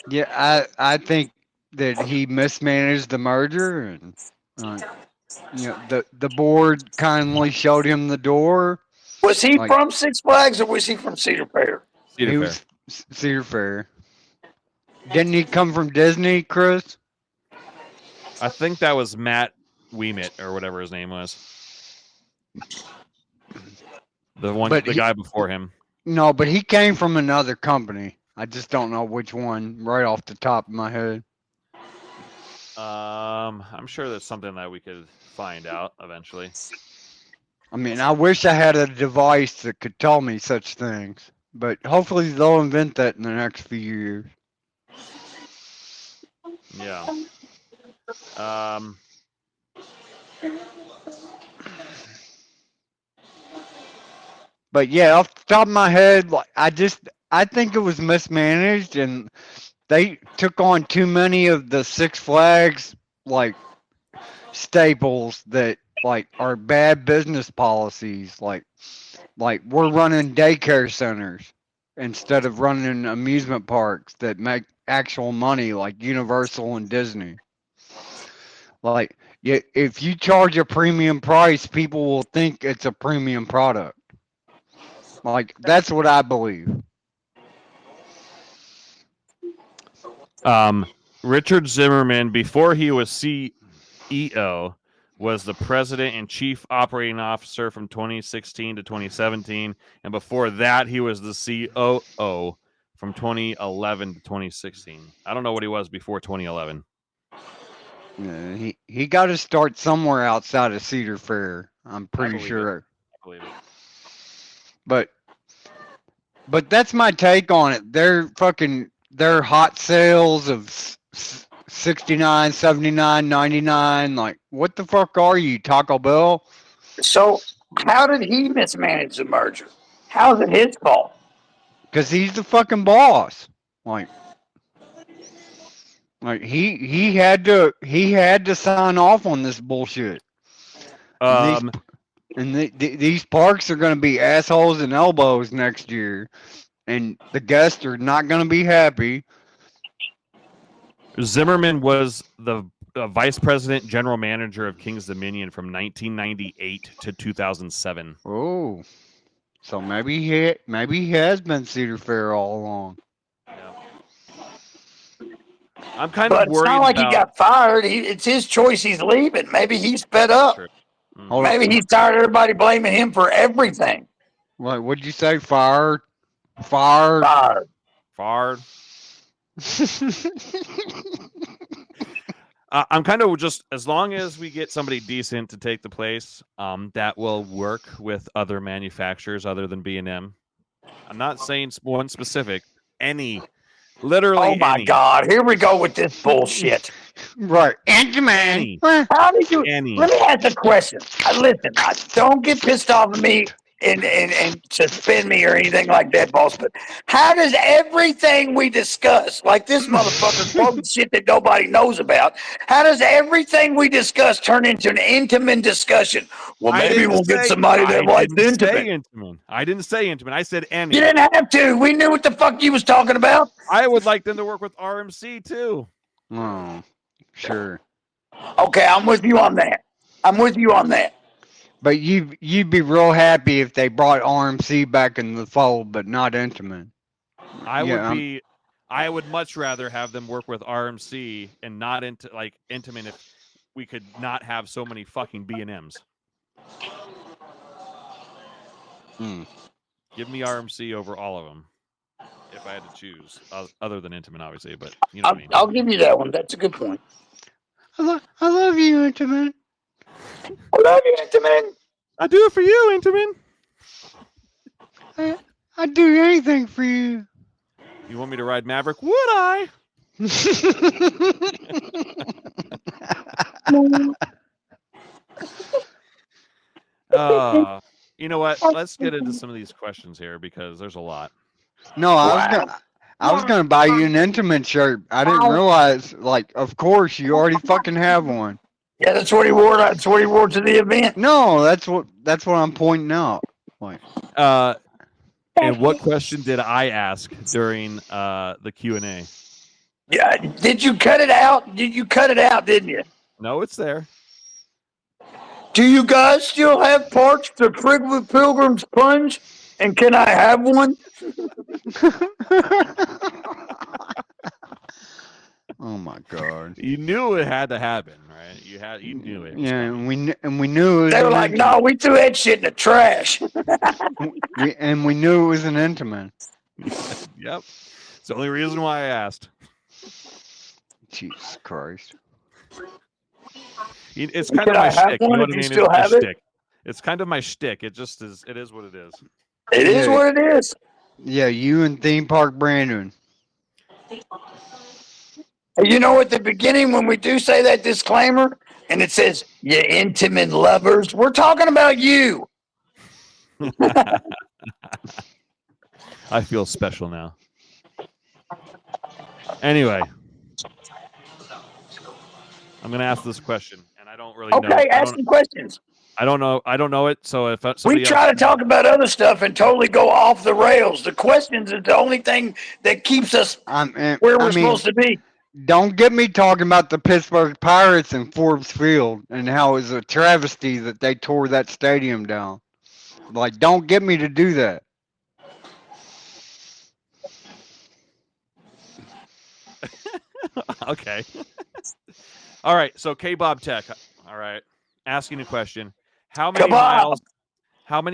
Yeah, I think that he mismanaged the merger, and the board kindly showed him the door. Was he from Six Flags or was he from Cedar Fair? He was Cedar Fair. Didn't he come from Disney, Chris? I think that was Matt Ouimet or whatever his name was. The guy before him. No, but he came from another company. I just don't know which one right off the top of my head. I'm sure that's something that we could find out eventually. I mean, I wish I had a device that could tell me such things, but hopefully they'll invent that in the next few years. Yeah. But yeah, off the top of my head, I think it was mismanaged, and they took on too many of the Six Flags staples that are bad business policies. Like we're running daycare centers instead of running amusement parks that make actual money, like Universal and Disney. If you charge a premium price, people will think it's a premium product. That's what I believe. Richard Zimmerman, before he was CEO, was the president and chief operating officer from 2016 to 2017, and before that, he was the COO from 2011 to 2016. I don't know what he was before 2011. Yeah, he got to start somewhere outside of Cedar Fair. I'm pretty sure. I believe it. But that's my take on it. Their hot sales of 69, 79, 99. What the fuck are you, Taco Bell? So how did he mismanage the merger? How is it his fault? Because he's the fucking boss. He had to sign off on this bullshit. These parks are going to be assholes and elbows next year, and the guests are not going to be happy. Zimmerman was the vice president, general manager of King's Dominion from 1998 to 2007. Oh, so maybe he has been Cedar Fair all along. I'm kind of worried. It's not like he got fired. It's his choice. He's leaving. Maybe he's fed up. Maybe he's tired of everybody blaming him for everything. What'd you say? Fired. I'm kind of just, as long as we get somebody decent to take the place, that will work with other manufacturers other than B&M. I'm not saying one specific. Literally. Oh my God! Here we go with this bullshit. Right, How did you? Let me ask a question. Listen, don't get pissed off at me. and suspend me or anything like that, boss. But how does everything we discuss, like this motherfucker quoting shit that nobody knows about, how does everything we discuss turn into an intimate discussion? Well, maybe we'll get somebody that likes intimate. I didn't say intimate. I said any. You didn't have to. We knew what the fuck you was talking about. I would like them to work with RMC too. Oh, sure. Okay, I'm with you on that. But you'd be real happy if they brought RMC back in the fold, but not intimate. I would much rather have them work with RMC and not intimate if we could not have so many fucking B&Ms. Give me RMC over all of them if I had to choose, other than intimate, obviously. But you know what I mean. I'll give you that one. That's a good point. I love you, intimate. I love you, intimate. I do it for you, intimate. I'd do anything for you. You want me to ride Maverick? Would I? You know what? Let's get into some of these questions here because there's a lot. No, I was gonna buy you an intimate shirt. I didn't realize. Like, of course, you already fucking have one. Yeah, that's what he wore. That's what he wore to the event. No, that's what I'm pointing out. Like, and what question did I ask during the Q&A? Yeah, did you cut it out? You cut it out, didn't you? No, it's there. Do you guys still have parts to Pilgrim's Plunge? And can I have one? oh my God! You knew it had to happen, right? You knew it. Yeah, and we knew it was. They were like, "No, we threw that shit in the trash." we knew it was an intimate. Yep, it's the only reason why I asked. Jesus Christ! It's kind of my shtick. You know what I mean? Still have it? It's kind of my shtick. It just is. It is what it is. It is what it is. Yeah, you and Theme Park Brandon. You know, at the beginning when we do say that disclaimer, and it says, "You intimate lovers," we're talking about you. I feel special now. Anyway, I'm going to ask this question, and I don't really know. Okay, ask some questions. I don't know it, so if we try to talk about other stuff and totally go off the rails. The questions is the only thing that keeps us where we're supposed to be. Don't get me talking about the Pittsburgh Pirates and Forbes Field and how it was a travesty that they tore that stadium down. Like, don't get me to do that. Okay. All right, so K-Bob Tech. All right. Asking a question. How many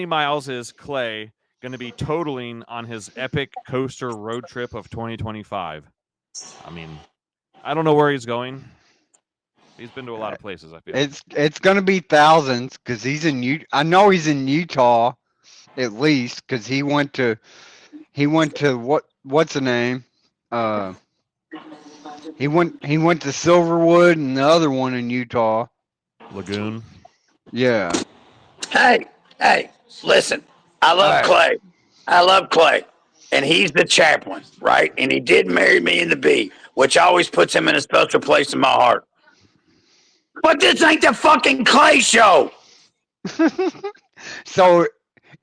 miles is Clay going to be totaling on his epic coaster road trip of 2025? I mean, I don't know where he's going. He's been to a lot of places, I feel. It's going to be thousands because he's in Utah. I know he's in Utah at least because he went to what's the name? He went to Silverwood and the other one in Utah. Lagoon. Yeah. Hey, listen. I love Clay. And he's the chaplain, right? And he did marry me in the B, which always puts him in a special place in my heart. But this ain't the fucking Clay show. So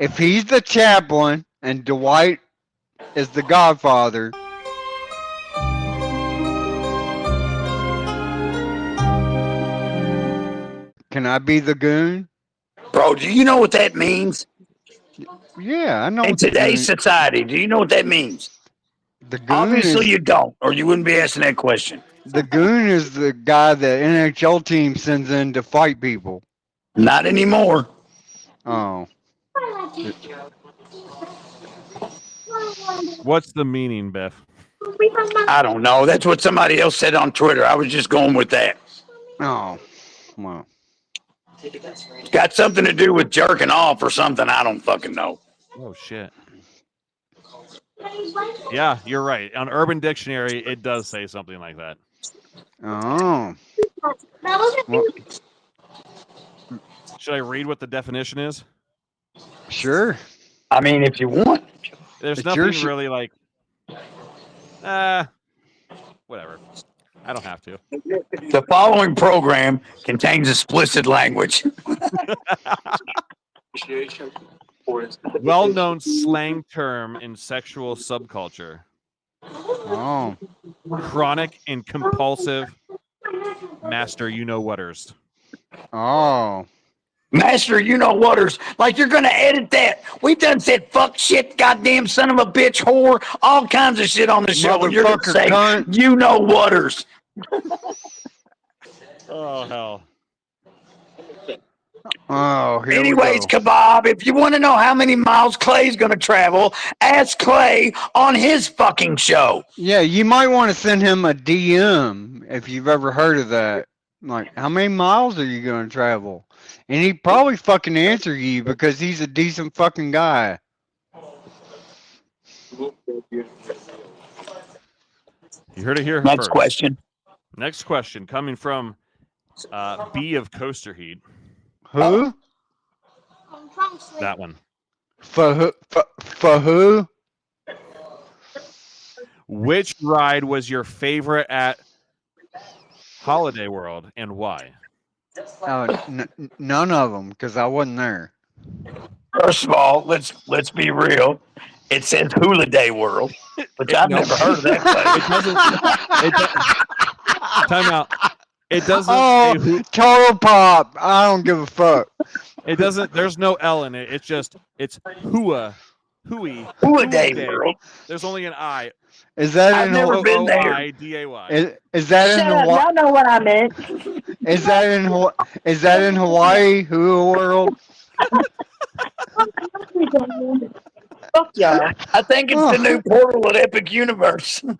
if he's the chaplain and Dwight is the godfather, can I be the goon? Bro, do you know what that means? Yeah, I know. In today's society, do you know what that means? The goon Obviously you don't, or you wouldn't be asking that question. The goon is the guy the NHL team sends in to fight people. Not anymore. Oh. What's the meaning, Biff? I don't know. That's what somebody else said on Twitter. I was just going with that. Oh, well. It's got something to do with jerking off or something. I don't fucking know. Oh, shit. Yeah, you're right. On Urban Dictionary, it does say something like that. Oh. Should I read what the definition is? Sure. I mean, if you want. There's It's nothing your really like, whatever. I don't have to. The following program contains explicit language. Well-known slang term in sexual subculture. Oh. Chronic and compulsive master you-know-whaters. Oh. Master, you know whaters. Like you're gonna edit that. We done said fuck shit, goddamn son of a bitch, whore, all kinds of shit on the show. And you're gonna Motherfucker say, cunt. you know whaters. Oh, hell. Oh, here Anyways, we go. Kebab, if you want to know how many miles Clay's gonna travel, ask Clay on his fucking show. Yeah, you might want to send him a DM if you've ever heard of that. Like, how many miles are you going to travel? And he'd probably fucking answer you because he's a decent fucking guy. You heard it here Next first. question. Next question coming from B of Coaster Heat. Who? That one. For who? Which ride was your favorite at Holiday World and why? None of them, because I wasn't there. First of all, let's be real. It says Hula Day World, which I've never heard of that place. Time out. It doesn't say Total Pop. I don't give a fuck. It doesn't. There's no L in it. It's Hula Day World. There's only an I. Is that I've in never been there. Hawaii? Is that Shut in up, Hawaii? y'all know what I meant. Is that in Hawaii? Hula World? Fuck y'all. I think it's the new portal at Epic Universe. Hula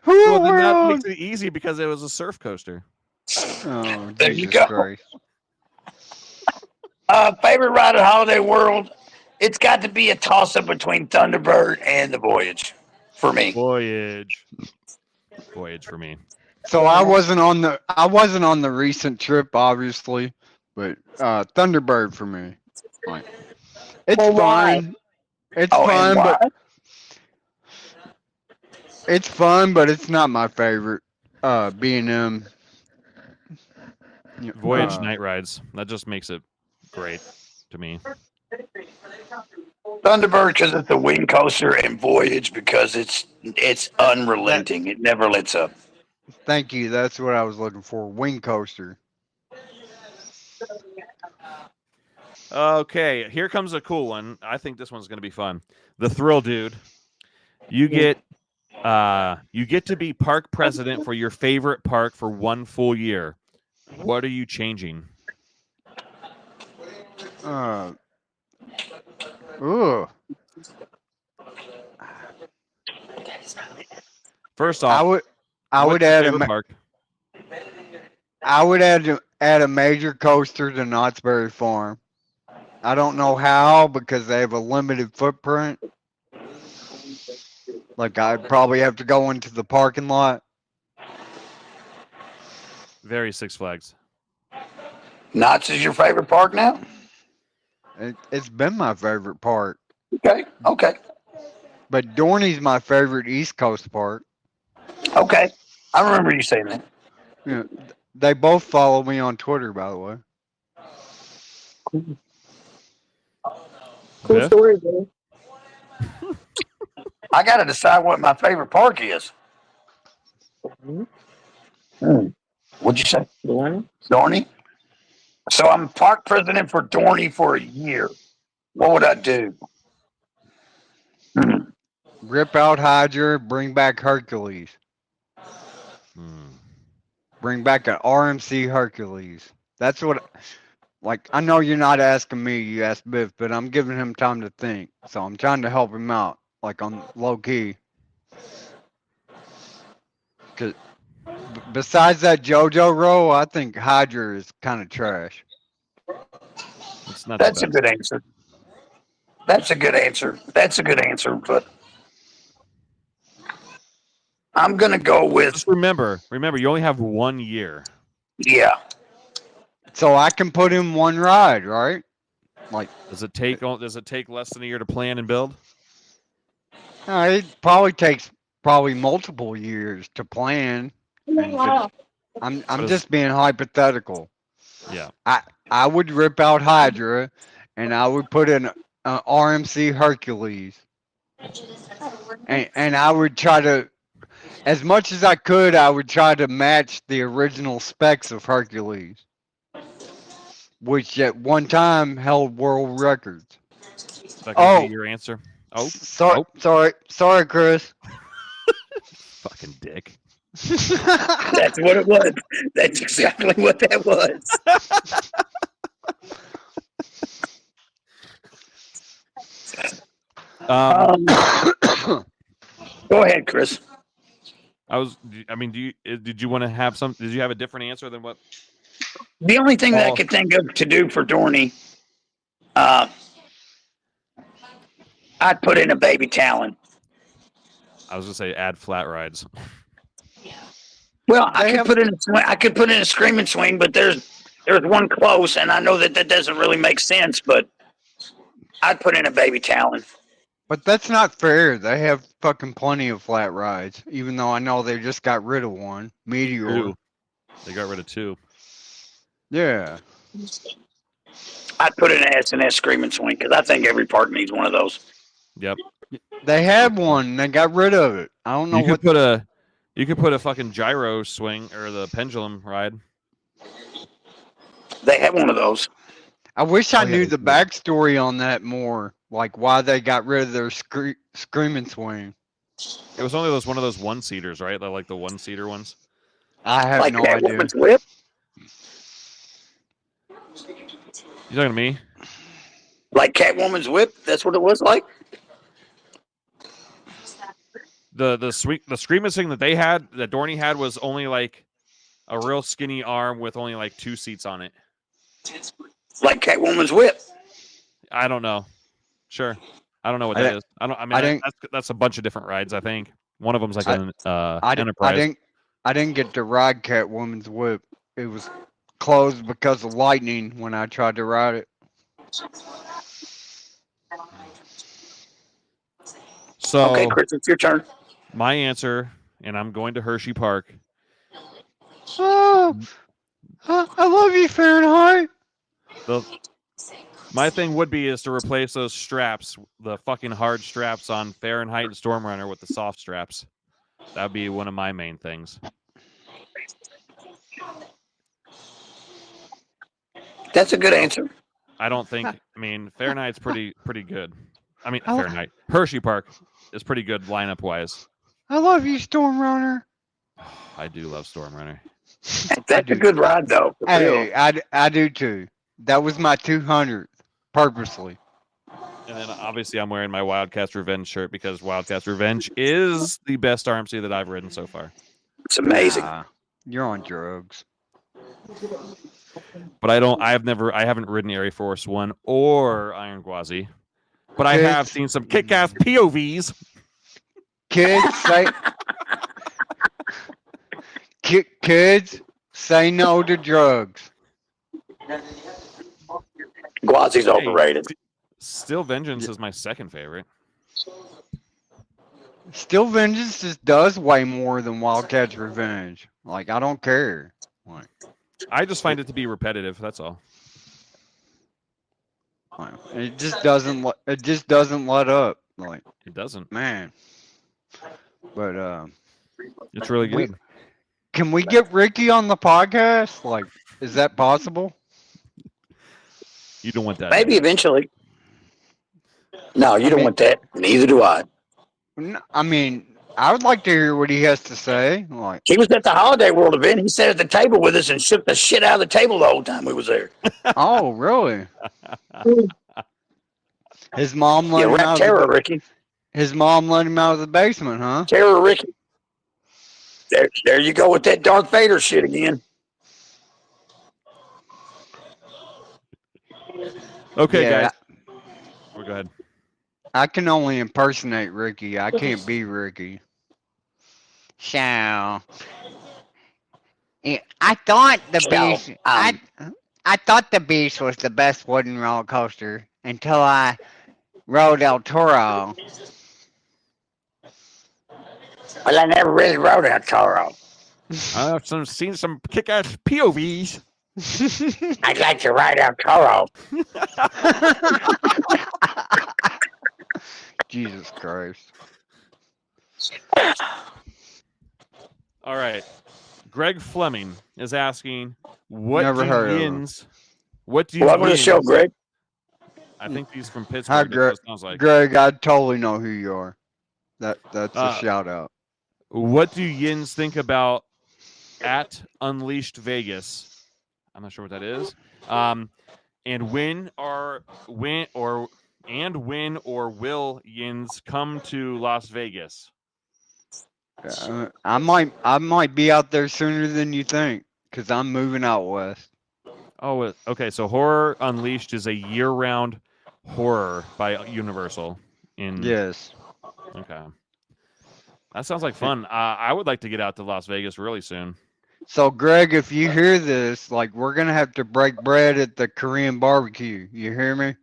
Well, then that World. makes it easy because it was a surf coaster. Oh, There you Jesus go. Christ. Favorite ride at Holiday World? It's got to be a toss-up between Thunderbird and the Voyage for me. Voyage for me. So I wasn't on the recent trip, obviously, but Thunderbird for me. Like, it's Well, why? fine. It's fun, but it's fun, but it's not my favorite. B&M. Voyage night rides. That just makes it great to me. Thunderbird because it's a wing coaster, and Voyage because it's unrelenting. It never lets up. Thank you. That's what I was looking for. Wing coaster. Okay, here comes a cool one. I think this one's going to be fun. The Thrill Dude. You get to be park president for your favorite park for 1 full year. What are you changing? Ooh. First off, I would add park? add a major coaster to Knott's Berry Farm. I don't know how because they have a limited footprint. Like I'd probably have to go into the parking lot. Very Six Flags. Knott's is your favorite park now? It's been my favorite park. Okay. But Dorney's my favorite East Coast park. Okay. I remember you saying that. Yeah, they both follow me on Twitter, by the way. Cool story, dude. I got to decide what my favorite park is. What'd you say? Dorney? So I'm park president for Dorney for a year. What would I do? Rip out Hydra, bring back Hercules. Bring back an RMC Hercules. That's what, like, I know you're not asking me, you asked Biff, but I'm giving him time to think. So I'm trying to help him out, like on low key. Cause besides that JoJo row, I think Hydra is kind of trash. It's not That's a good answer. That's a good answer, but I'm going to go with... Just remember, you only have 1 year. Yeah. So I can put in one ride, right? Like, does it take less than a year to plan and build? it probably takes multiple years to plan. I'm just being hypothetical. Yeah. I would rip out Hydra, and I would put in an RMC Hercules, and I would try to, as much as I could, I would try to match the original specs of Hercules, which at one time held world records. Is that gonna be your answer? Oh, sorry, Chris. Fucking dick. That's what it was. That's exactly what that was. Go ahead, Chris. Did you want to have did you have a different answer than what? The only thing that I could think of to do for Dorney, I'd put in a baby Talon. I was gonna say add flat rides. Well, I could put in a swing. I could put in a screaming swing, but there's one close, and I know that doesn't really make sense. But I'd put in a baby Talon. But that's not fair. They have fucking plenty of flat rides, even though I know they just got rid of one, Meteor. 2. They got rid of 2. Yeah. I'd put in an S&S screaming swing because I think every park needs one of those. Yep. They had one. They got rid of it. I don't know You could put a fucking gyro swing or the pendulum ride. They have one of those. I wish I knew the backstory on that more, like why they got rid of their screaming swing. It was only one of those one-seaters, right? Like the one-seater ones. I have no idea. Catwoman's Whip? You talking to me? Like Catwoman's Whip? That's what it was like? The screaming thing that Dorney had was only like a real skinny arm with only like 2 seats on it. Like Catwoman's Whip. I don't know. Sure. I don't know what that is. That's a bunch of different rides, I think. One of them's like an Enterprise. I didn't get to ride Catwoman's Whip. It was closed because of lightning when I tried to ride it. So okay, Chris, it's your turn. My answer, and I'm going to Hershey Park. Oh, I love you, Fahrenheit. My thing would be is to replace those straps, the fucking hard straps on Fahrenheit and Stormrunner with the soft straps. That would be one of my main things. That's a good answer. I don't think. I mean, Fahrenheit's pretty good. I mean, Fahrenheit. Hershey Park is pretty good lineup wise. I love you, Stormrunner. I do love Stormrunner. That's a good ride, though. Hey, I do too. That was my 200th, purposely. And then obviously I'm wearing my Wildcats Revenge shirt because Wildcats Revenge is the best RMC that I've ridden so far. It's amazing. You're on drugs. But I haven't ridden Air Force One or Iron Gwazi. But I have seen some kick-ass POVs. Kids, say no to drugs. Gwazi's overrated. Still Vengeance is my second favorite. Still Vengeance just does way more than Wildcats Revenge. Like, I don't care. Like, I just find it to be repetitive. That's all. It just doesn't. It just doesn't let up. Like, it doesn't, man. But it's really good. Can we get Ricky on the podcast? Like, is that possible? You don't want that. Maybe eventually. No, you don't want that. Neither do I. I mean, I would like to hear what he has to say. Like, he was at the Holiday World event. He sat at the table with us and shook the shit out of the table the whole time we was there. Oh, really? His mom let him out. Ricky. His mom let him out of the basement, huh? Terror Ricky. There you go with that Darth Vader shit again. Okay, guys. Go ahead. I can only impersonate Ricky. I can't be Ricky. So, I thought the beast. I thought the Beast was the best wooden roller coaster until I rode El Toro. Well, I never really rode El Toro. I've seen some kick-ass POVs. I'd like to ride El Toro. Jesus Christ. All right. Greg Fleming is asking, what Never do heard of yins... What do Welcome to the yins... show, Greg. I think he's from Pittsburgh. Hi, That's what it sounds like. Greg, I totally know who you are. That's a shout out. What do yins think about at Unleashed Vegas? I'm not sure what that is. And when or will yins come to Las Vegas? I might be out there sooner than you think because I'm moving out west. Oh, okay. So Horror Unleashed is a year-round horror by Universal. Yes. Okay. That sounds like fun. I would like to get out to Las Vegas really soon. So, Greg, if you hear this, like, we're going to have to break bread at the Korean barbecue. You hear me?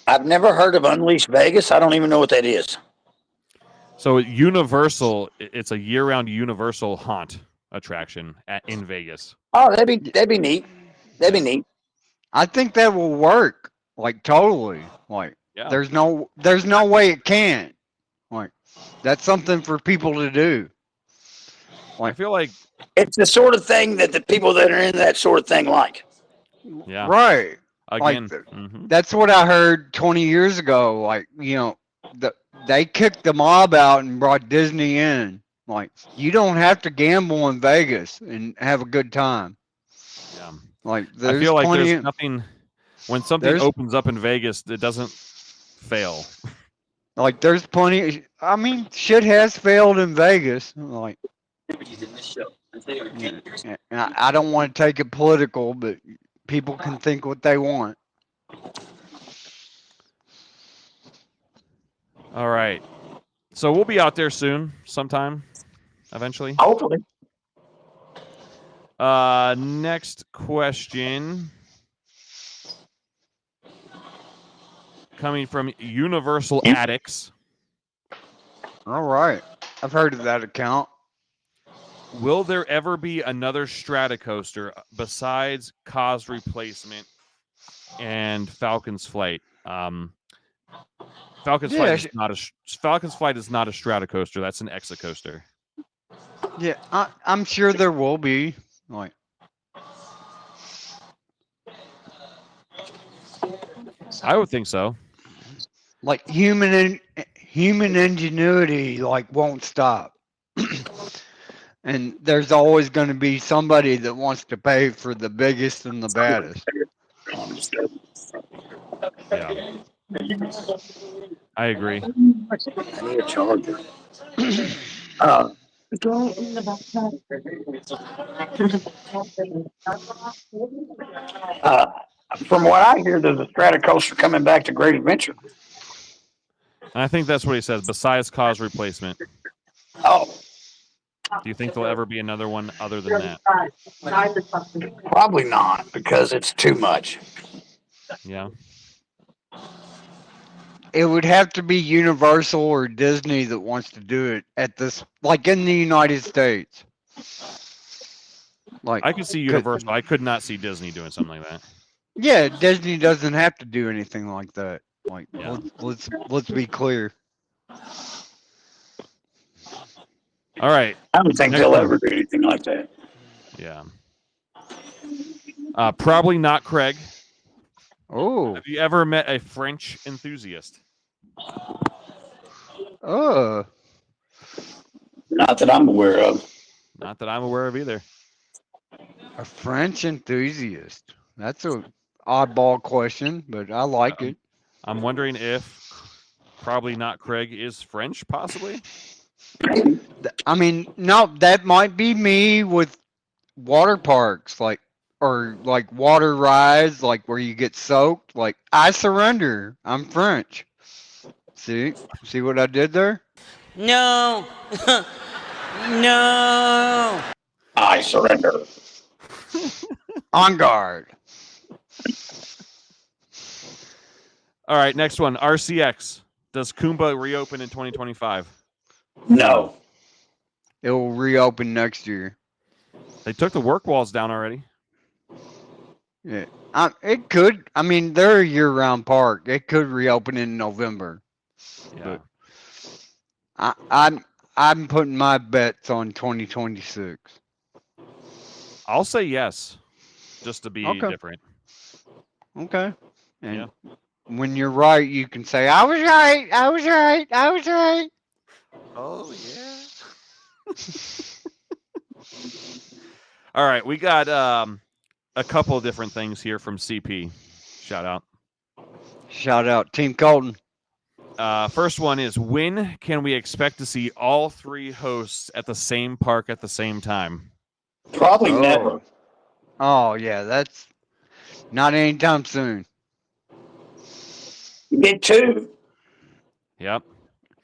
I've never heard of Unleashed Vegas. I don't even know what that is. So Universal, it's a year-round Universal haunt attraction in Vegas. Oh, that'd be neat. That'd be neat. I think that will work. Like, totally. Like, yeah. There's no way it can't. Like, that's something for people to do. I feel like it's the sort of thing that the people that are in that sort of thing like. Yeah. Right. Again, like, that's what I heard 20 years ago. Like, you know, they kicked the mob out and brought Disney in. Like, you don't have to gamble in Vegas and have a good time. Yeah. Like, I feel like there's nothing. When something opens up in Vegas, it doesn't fail. Like, there's plenty. I mean, shit has failed in Vegas. Like, and I don't want to take it political, but people can think what they want. All right. So we'll be out there soon, sometime, eventually. Hopefully. Next question. Coming from Universal Addicts. All right. I've heard of that account. Will there ever be another Stratocoaster besides Cause Replacement and Falcon's Flight? Falcon's Flight is not a Stratocoaster. That's an Exocoaster. Yeah, I'm sure there will be. Like, I would think so. Like human ingenuity, like, won't stop. And there's always going to be somebody that wants to pay for the biggest and the baddest. Yeah. I agree. I need a charger. From what I hear, there's a Stratocoaster coming back to Great Adventure. I think that's what he says, besides Cause Replacement. Oh. Do you think there'll ever be another one other than that? Probably not, because it's too much. Yeah. It would have to be Universal or Disney that wants to do it at this, like, in the United States. Like, I could see Universal. I could not see Disney doing something like that. Yeah, Disney doesn't have to do anything like that. Like, yeah. let's be clear. All right. I don't think they'll ever do anything like that. Yeah. Probably not Craig. Oh. Have you ever met a French enthusiast? Not that I'm aware of. Not that I'm aware of either. A French enthusiast. That's a oddball question, but I like it. I'm wondering if probably not Craig is French, possibly. I mean, no, that might be me with water parks, like, or like water rides, like where you get soaked. Like, I surrender. I'm French. See what I did there? No. No. I surrender. On guard. All right, next one. RCX. Does Kumba reopen in 2025? No. It will reopen next year. They took the work walls down already. Yeah. It could. I mean, they're a year-round park. It could reopen in November. Yeah. But I'm putting my bets on 2026. I'll say yes, just to be different. Okay. And yeah. When you're right, you can say, I was right. I was right. I was right. Oh, yeah. All right. We got a couple of different things here from CP. Shout out. Shout out. Team Colton. First one is, when can we expect to see all three hosts at the same park at the same time? Probably never. Oh, yeah. That's not anytime soon. You get two. Yep.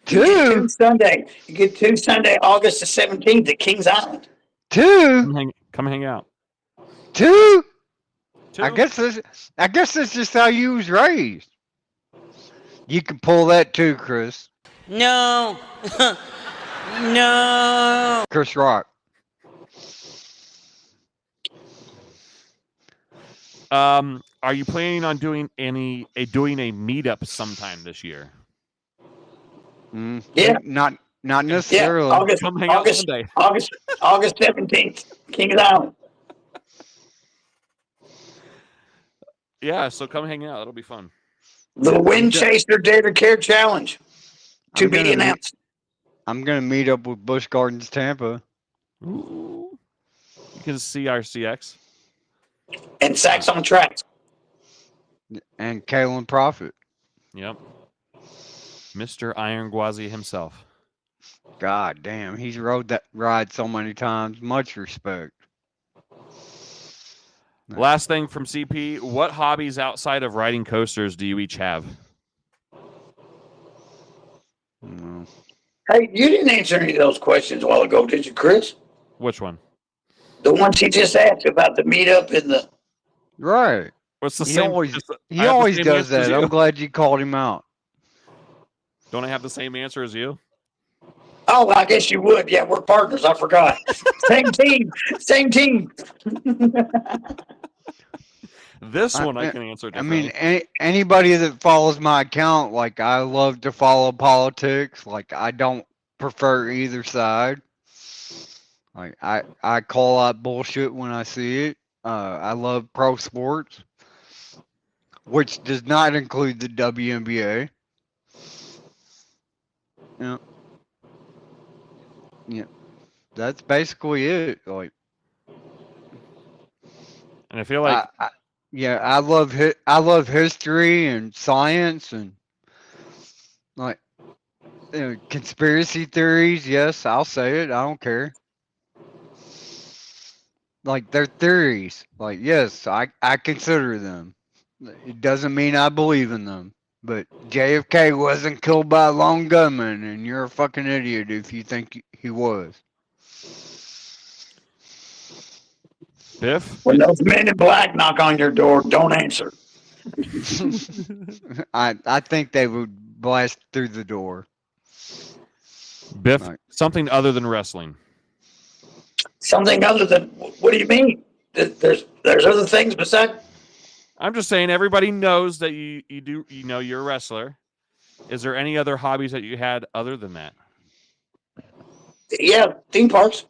You get two Sunday. You get two Sunday, August the 17th at Kings Island. Come hang out. Two. I guess that's just how you was raised. You can pull that too, Chris. No. No. Chris Rock. Are you planning on doing a meetup sometime this year? Yeah. Not necessarily. Yeah, Come hang out Sunday. August 17th, Kings Island. Yeah, so come hang out. It'll be fun. The Wind Chaser Dare to Care Challenge to be announced. I'm gonna meet up with Busch Gardens Tampa. Ooh. You can see RCX. And Sax on Tracks. And Kalen Prophet. Yep. Mr. Iron Gwazi himself. God damn, he's rode that ride so many times. Much respect. Last thing from CP, what hobbies outside of riding coasters do you each have? Hey, you didn't answer any of those questions a while ago, did you, Chris? Which one? The ones he just asked about the meetup in the... Right. What's the He same? he always does that. I'm glad you called him out. Don't I have the same answer as you? Oh, I guess you would. Yeah, we're partners. I forgot. Same team. Same team. This one I can answer differently. I mean, anybody that follows my account, like, I love to follow politics. Like, I don't prefer either side. Like, I call out bullshit when I see it. I love pro sports, which does not include the WNBA. Yeah, that's basically it. Like, and I feel like, I love history and science and like conspiracy theories. Yes, I'll say it. I don't care. Like, they're theories. Like, yes, I consider them. It doesn't mean I believe in them. But JFK wasn't killed by a lone gunman, and you're a fucking idiot if you think he was. Biff? When those men in black knock on your door, don't answer. I think they would blast through the door. Biff, something other than wrestling. Something other than, what do you mean? There's other things besides. I'm just saying, everybody knows that you're a wrestler. Is there any other hobbies that you had other than that? Yeah, theme parks.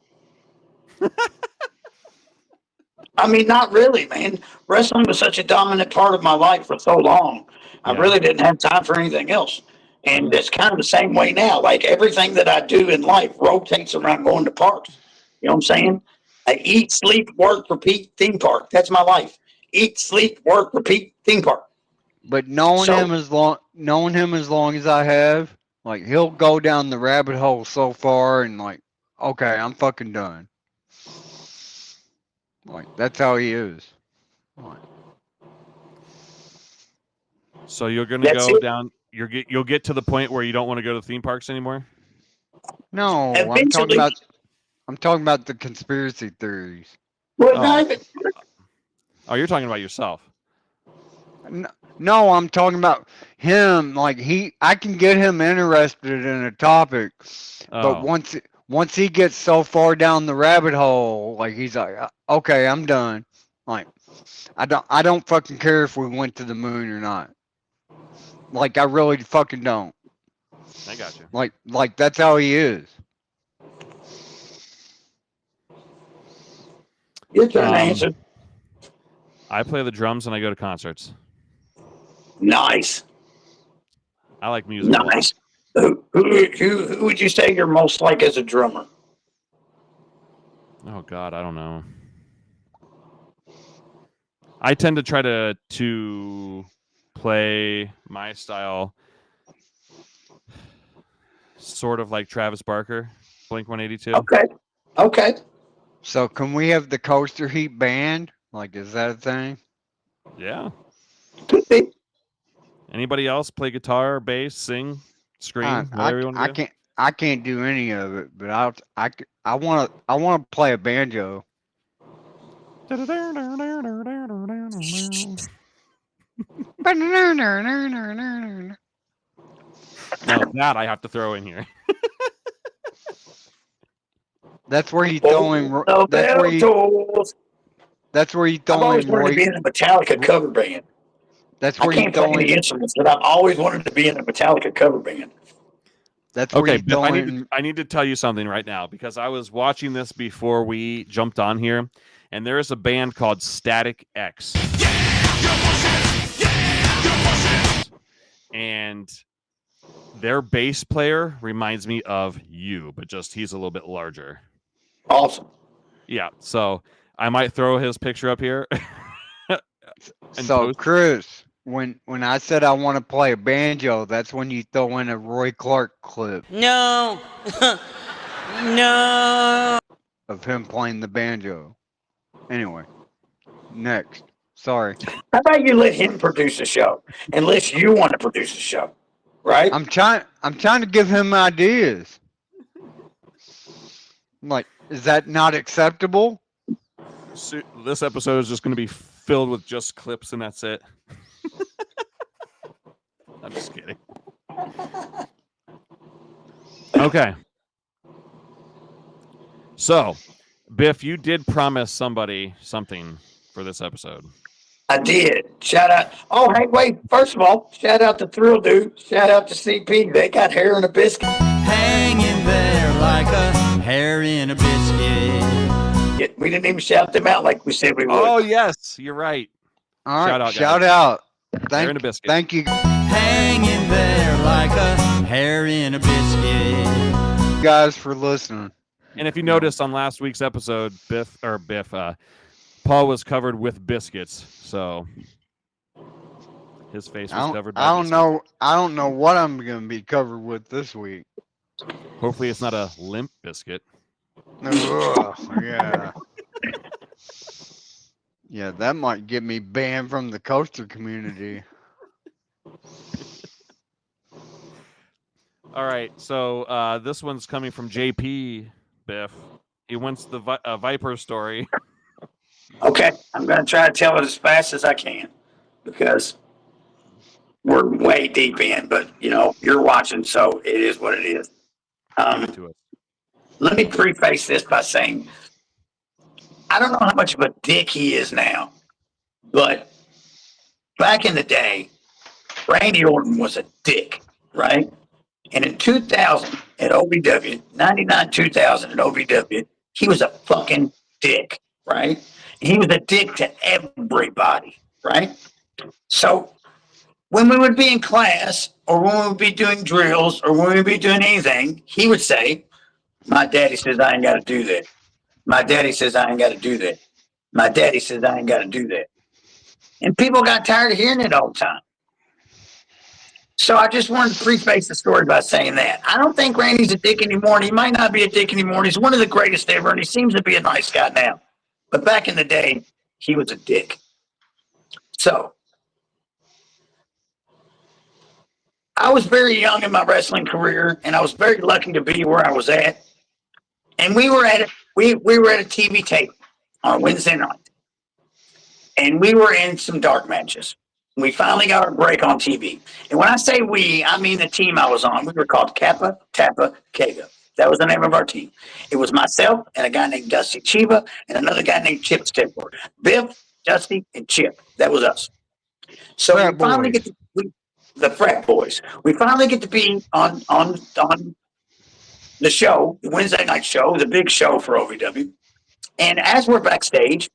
I mean, not really, man. Wrestling was such a dominant part of my life for so long. I really didn't have time for anything else. And it's kind of the same way now. Like, everything that I do in life rotates around going to parks. You know what I'm saying? I eat, sleep, work, repeat, theme park. That's my life. Eat, sleep, work, repeat, theme park. But knowing him as long as I have, like, he'll go down the rabbit hole so far and like, okay, I'm fucking done. Like, that's how he is. Like, so you're gonna go down. You'll get to the point where you don't want to go to theme parks anymore. No, I'm talking about the conspiracy theories. Oh, you're talking about yourself. No, I'm talking about him. Like I can get him interested in a topic, but once he gets so far down the rabbit hole, like he's like, okay, I'm done. Like, I don't fucking care if we went to the moon or not. Like, I really fucking don't. I got you. Like that's how he is. Your turn to answer. I play the drums and I go to concerts. Nice. I like music. Nice. Who would you say you're most like as a drummer? Oh God, I don't know. I tend to try to play my style, sort of like Travis Barker, Blink-182. Okay. So can we have the Coaster Heat band? Like, is that a thing? Yeah. Could be. Anybody else play guitar, bass, sing, scream, whatever you want to do? I can't do any of it, but I want to play a banjo. No, that I have to throw in here. That's where you throw in. That's where you throw in. I've always wanted to be in a Metallica cover band. That's where I can't play any instruments, but I've always wanted to be in a Metallica cover band. That's where okay. Biff, I need to tell you something right now because I was watching this before we jumped on here, and there is a band called Static X. And their bass player reminds me of you, but just he's a little bit larger. Awesome. Yeah, so I might throw his picture up here. So, Chris, when I said I want to play a banjo, that's when you throw in a Roy Clark clip. No. No. Of him playing the banjo. Anyway, next. Sorry. How about you let him produce a show, unless you want to produce a show, right? I'm trying to give him ideas. Like, is that not acceptable? So this episode is just going to be filled with just clips, and that's it. I'm just kidding. Okay. So, Biff, you did promise somebody something for this episode. I did. Shout out. Oh, hey, wait. First of all, shout out to Thrill Dude. Shout out to CP. They got hair in a biscuit. Hanging there like a hair in a biscuit. Yeah, we didn't even shout them out like we said we would. Oh, yes. You're right. All right. Shout out. Thank you. Hanging there like a hair in a biscuit. Guys, for listening. And if you noticed on last week's episode, Paul was covered with biscuits, so his face was covered by biscuits. I don't know what I'm going to be covered with this week. Hopefully it's not a limp biscuit. Yeah. Yeah, that might get me banned from the coaster community. All right, so this one's coming from JP, Biff. He wants the Viper story. Okay, I'm going to try to tell it as fast as I can because we're way deep in, but, you're watching, so it is what it is. Let me preface this by saying I don't know how much of a dick he is now, but back in the day, Randy Orton was a dick, right? And in 2000 at OVW, 99, 2000 at OVW, he was a fucking dick, right? He was a dick to everybody, right? So when we would be in class or when we would be doing drills or when we would be doing anything, he would say, my daddy says I ain't got to do that. My daddy says I ain't got to do that. My daddy says I ain't got to do that. And people got tired of hearing it all the time. So I just wanted to preface the story by saying that. I don't think Randy's a dick anymore, and he might not be a dick anymore. He's one of the greatest ever, and he seems to be a nice guy now. But back in the day, he was a dick. So I was very young in my wrestling career, and I was very lucky to be where I was at. And we were at a TV tape, on a Wednesday night. And we were in some dark matches. We finally got our break on TV. And when I say we, I mean the team I was on. We were called Kappa Tappa Kega. That was the name of our team. It was myself and a guy named Dusty Chiba and another guy named Chip Stipler. Biff, Dusty, and Chip. That was us. So we finally get to the frat boys. We finally get to be on the show, the Wednesday night show, the big show for OVW. And as we're backstage,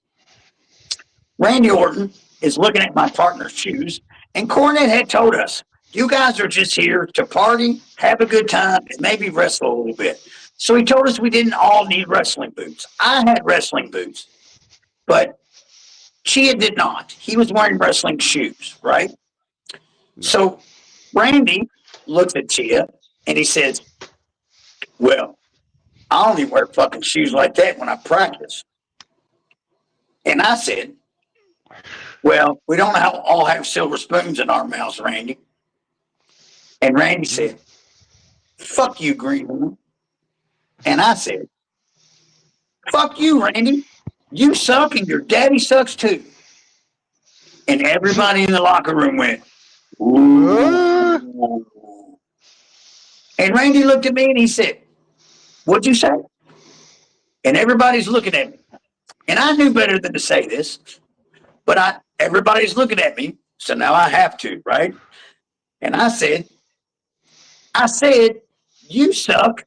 Randy Orton is looking at my partner's shoes, and Cornette had told us, you guys are just here to party, have a good time, and maybe wrestle a little bit. So he told us we didn't all need wrestling boots. I had wrestling boots, but Chia did not. He was wearing wrestling shoes, right? So Randy looks at Chia, and he says, well, I only wear fucking shoes like that when I practice. And I said, well, we don't all have silver spoons in our mouths, Randy. And Randy said, fuck you, Greenwood. And I said, fuck you, Randy. You suck and your daddy sucks too. And everybody in the locker room went, ooh. And Randy looked at me and he said, what'd you say? And everybody's looking at me. And I knew better than to say this, but everybody's looking at me, so now I have to, right? And I said, you suck,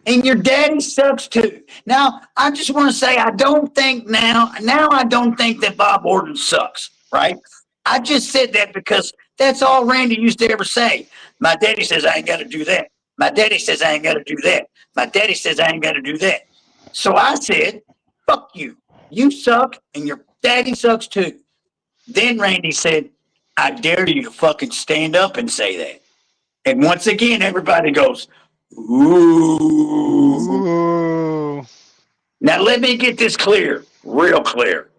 and your daddy sucks too. Now, I just want to say I don't think now I don't think that Bob Orton sucks, right? I just said that because that's all Randy used to ever say. My daddy says I ain't got to do that. My daddy says I ain't got to do that. My daddy says I ain't got to do that. So I said, fuck you. You suck, and your daddy sucks too. Then Randy said, I dare you to fucking stand up and say that. And once again, everybody goes, ooh. Now, let me get this clear, real clear.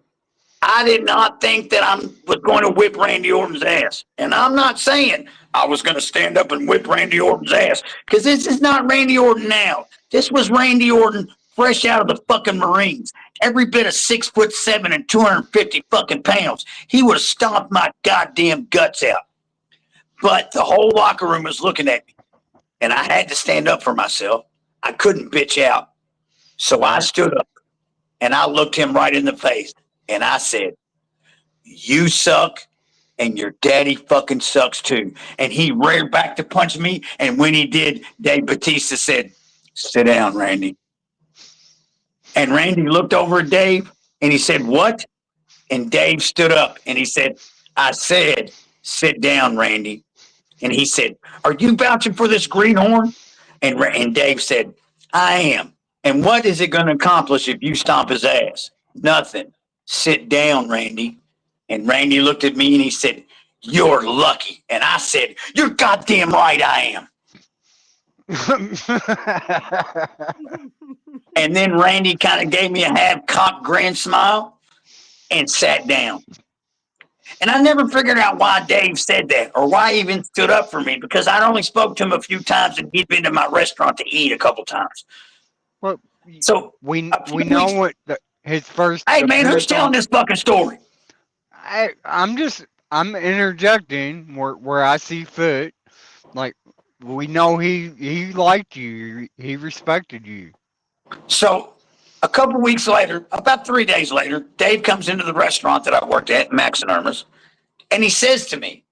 I did not think that I was going to whip Randy Orton's ass. And I'm not saying I was going to stand up and whip Randy Orton's ass, because this is not Randy Orton now. This was Randy Orton fresh out of the fucking Marines. Every bit of 6'7" and 250 fucking pounds. He would have stomped my goddamn guts out. But the whole locker room was looking at me. And I had to stand up for myself. I couldn't bitch out. So I stood up and I looked him right in the face. And I said, you suck and your daddy fucking sucks too. And he reared back to punch me. And when he did, Dave Bautista said, sit down, Randy. And Randy looked over at Dave and he said, what? And Dave stood up and he said, I said, sit down, Randy. And he said, are you vouching for this greenhorn? And Dave said, I am. And what is it going to accomplish if you stomp his ass? Nothing. Sit down, Randy. And Randy looked at me and he said, you're lucky. And I said, you're goddamn right I am. And then Randy kind of gave me a half-cocked grin smile and sat down. And I never figured out why Dave said that or why he even stood up for me, because I only spoke to him a few times and he'd been to my restaurant to eat a couple times. Well, so we know what his first. Hey man, who's telling this fucking story? I'm interjecting where I see fit. Like, we know he liked you, he respected you. So a couple weeks later, about 3 days later, Dave comes into the restaurant that I worked at, Max and Irma's, and he says to me,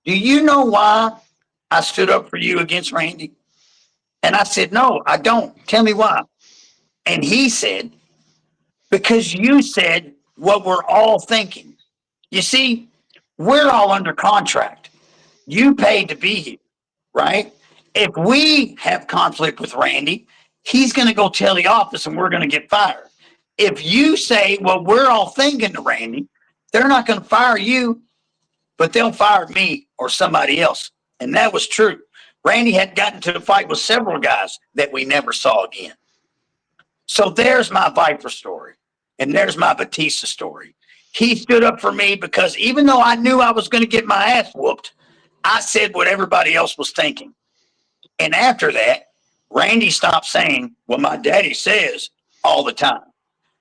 do you know why I stood up for you against Randy? And I said, no, I don't. Tell me why. And he said, because you said what we're all thinking. You see, we're all under contract. You paid to be here, right? If we have conflict with Randy, he's going to go tell the office and we're going to get fired. If you say, well, we're all thinking to Randy, they're not going to fire you, but they'll fire me or somebody else. And that was true. Randy had gotten to a fight with several guys that we never saw again. So there's my Viper story. And there's my Batista story. He stood up for me because even though I knew I was going to get my ass whooped, I said what everybody else was thinking. And after that, Randy stopped saying what my daddy says all the time.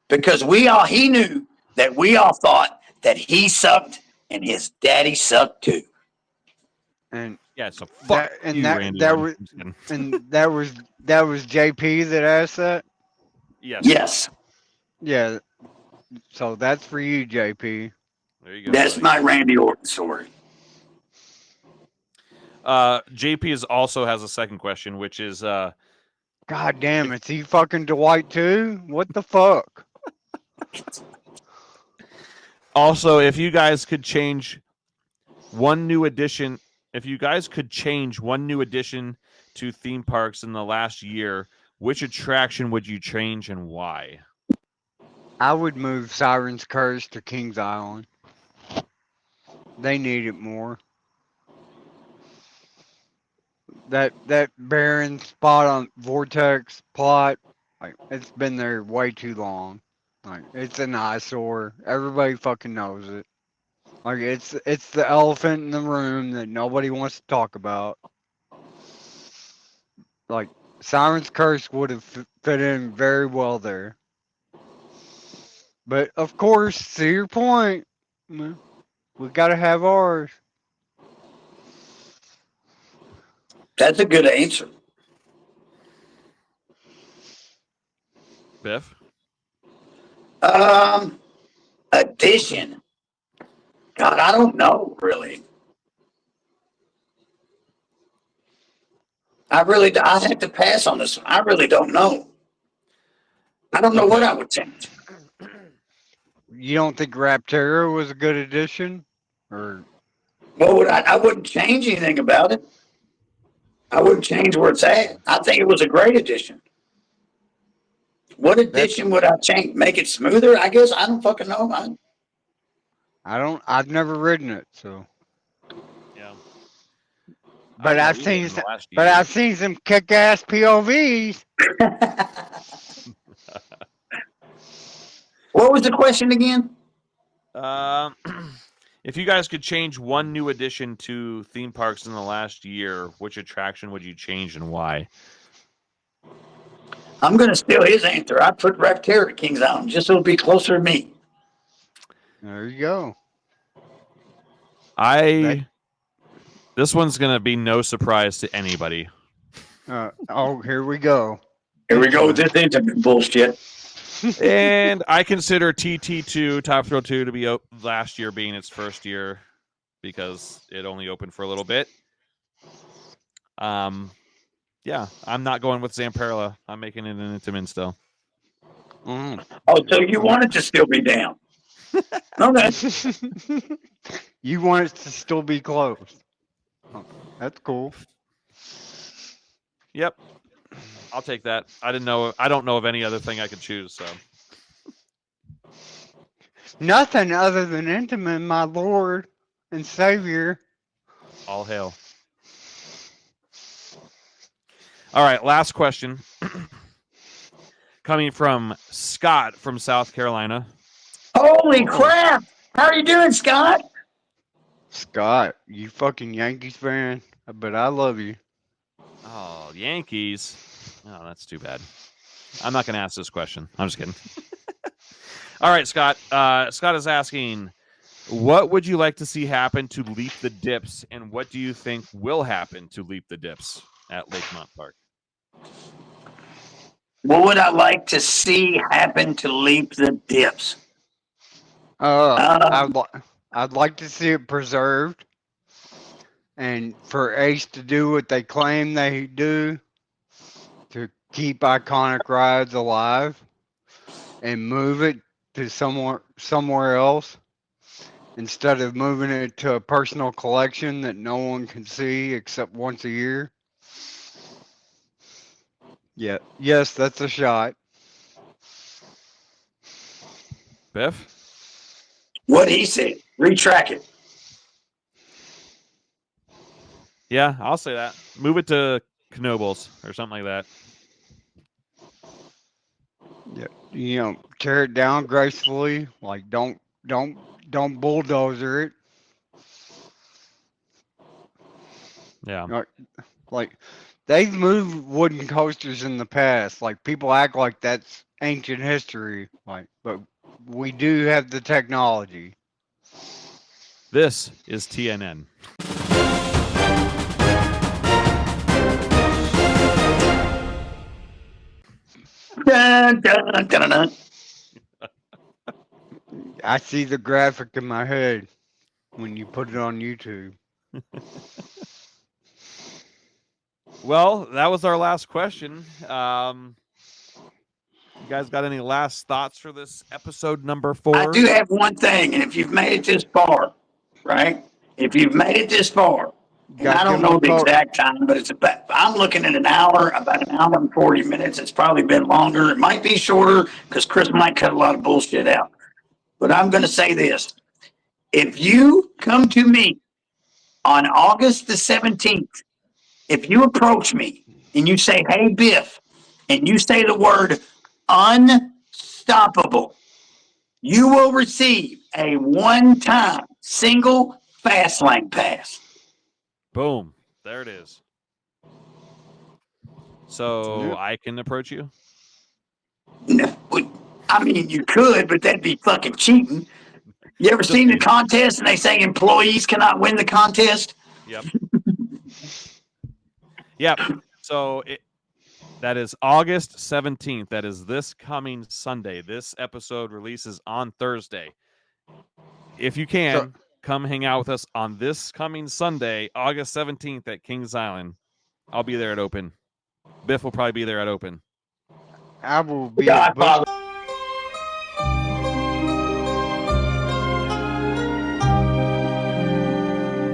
because he knew that we all thought that he sucked and his daddy sucked too. And yeah, so fuck and you, that Randy. that Orton. was I'm just kidding. and that was JP that asked that. Yes. Yes. Yeah. So that's for you, JP. There you go. That's buddy. my Randy Orton story. JP also has a second question, which is God damn, it's he fucking Dwight too? What the fuck? also, if you guys could change one new addition, to theme parks in the last year, which attraction would you change and why? I would move Siren's Curse to Kings Island. They need it more. That barren spot on Vortex plot, like it's been there way too long. Like it's an eyesore. Everybody fucking knows it. Like it's the elephant in the room that nobody wants to talk about. Like Siren's Curse would have fit in very well there. But of course, to your point, we gotta have ours. That's a good answer. Biff? Addition. God, I don't know, really. I have to pass on this one. I really don't know. I don't know what I would change. You don't think Raptera was a good addition? Or What would I wouldn't change anything about it. I wouldn't change where it's at. I think it was a great addition. What addition would I change? Make it smoother? I guess I don't fucking know. I've never ridden it, so. Yeah. But I've seen some kick-ass POVs. What was the question again? If you guys could change one new addition to theme parks in the last year, which attraction would you change and why? I'm going to steal his answer. I put Raptera at Kings Island just so it'll be closer to me. There you go. This one's going to be no surprise to anybody. Here we go. Here we go with this intimate bullshit. And I consider TT2, Top Thrill 2, to be last year being its first year because it only opened for a little bit. Yeah, I'm not going with Zamperla. I'm making it an Intamin still. Mm. Oh, so you want it to still be down? Okay. You want it to still be closed. Oh, that's cool. Yep. I'll take that. I don't know of any other thing I could choose, so. Nothing other than Intamin, my Lord and Savior. All hail. All right, last question. Coming from Scott from South Carolina. Holy crap! How are you doing, Scott? Scott, you fucking Yankees fan, but I love you. Oh, Yankees. Oh, that's too bad. I'm not going to ask this question. I'm just kidding. All right, Scott. Scott is asking, what would you like to see happen to Leap the Dips, and what do you think will happen to Leap the Dips at Lakemont Park? What would I like to see happen to Leap the Dips? I'd like to see it preserved, and for Ace to do what they claim they do, to keep iconic rides alive, and move it to somewhere else, instead of moving it to a personal collection that no one can see except once a year. Yeah, yes, that's a shot. Biff? What he said. Retrack it. Yeah, I'll say that. Move it to Knoebels or something like that. Yeah, tear it down gracefully. Like don't bulldozer it. Yeah. Like they've moved wooden coasters in the past. Like people act like that's ancient history, but we do have the technology. This is TNN. Dun, dun, dun, dun. I see the graphic in my head when you put it on YouTube. Well, that was our last question. You guys got any last thoughts for this episode number 4? I do have one thing, and if you've made it this far, right? If you've made it this far, and I don't know the exact time, but it's about, I'm looking at about an hour and 40 minutes. It's probably been longer. It might be shorter because Chris might cut a lot of bullshit out. But I'm going to say this. If you come to me on August the 17th, if you approach me and you say, hey, Biff, and you say the word unstoppable, you will receive a one-time single fast lane pass. Boom. There it is. So I can approach you? No, I mean, you could, but that'd be fucking cheating. You ever seen the contest and they say employees cannot win the contest? Yep. Yep. So that is August 17th. That is this coming Sunday. This episode releases on Thursday. If you can, come hang out with us on this coming Sunday, August 17th at Kings Island. I'll be there at open. Biff will probably be there at open. I will be at Busch.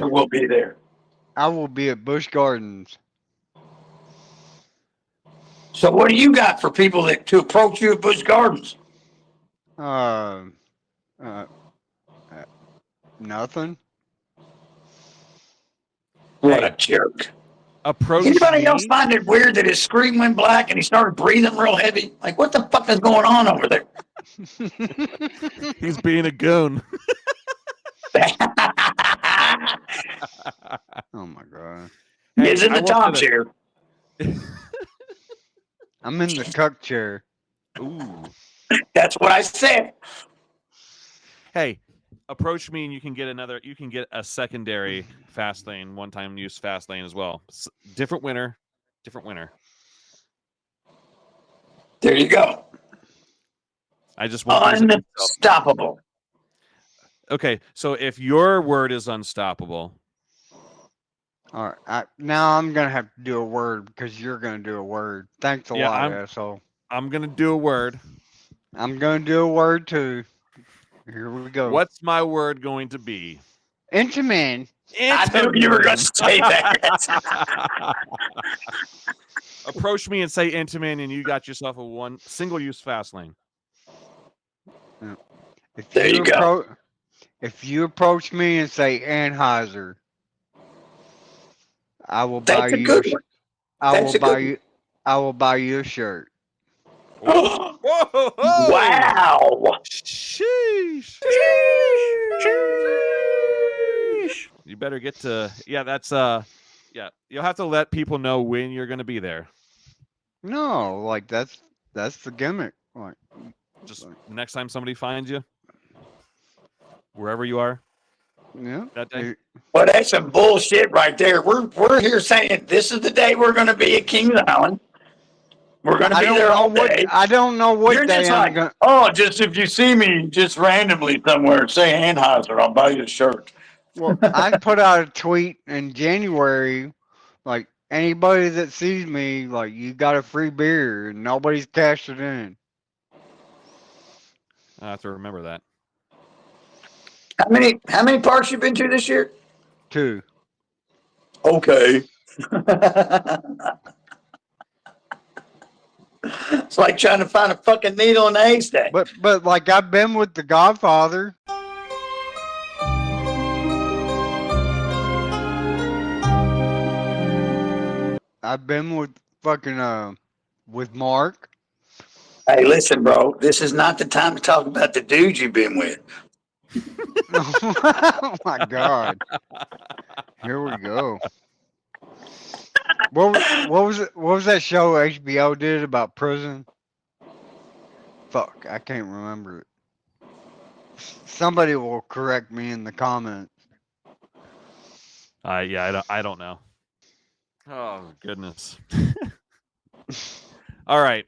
We'll be there. I will be at Busch Gardens. So what do you got for people to approach you at Busch Gardens? Nothing. What a jerk. Approach Anybody else find it weird that his screen went black and he started breathing real heavy? Like, what the fuck is going on over there? He's being a goon. Oh my god. He's in the top chair. I'm in the cuck chair. Ooh. That's what I said. Hey, approach me and you can get a secondary fast lane, one-time use fast lane as well. Different winner. There you go. I just want unstoppable. Okay, so if your word is unstoppable. All right. Now I'm going to have to do a word because you're going to do a word. Thanks a lot, asshole. I'm going to do a word. I'm going to do a word too. Here we go. What's my word going to be? Intamin. I knew you were going to say that. Approach me and say Intamin and you got yourself a one single-use fast lane. There you go. If you approach me and say Anheuser, I will buy you. I will buy you a shirt. Whoa! Wow! Sheesh! You better get to that's you'll have to let people know when you're going to be there. No, like that's the gimmick. Like just next time somebody finds you, wherever you are. Yeah. That day. Well, that's some bullshit right there. We're here saying this is the day we're going to be at Kings Island. We're going to be there all day. I don't know what You're day just I'm going. Oh, just if you see me just randomly somewhere, say Anheuser, I'll buy you a shirt. Well, I put out a tweet in January, like anybody that sees me, like you got a free beer, and nobody's cashed it in. I have to remember that. How many parks you been to this year? 2. Okay. It's like trying to find a fucking needle in a haystack. But like I've been with The Godfather. I've been with fucking with Mark. Hey, listen, bro. This is not the time to talk about the dudes you've been with. Oh my god! Here we go. What was that show HBO did about prison? Fuck, I can't remember it. Somebody will correct me in the comments. Yeah, I don't know. Oh goodness. All right.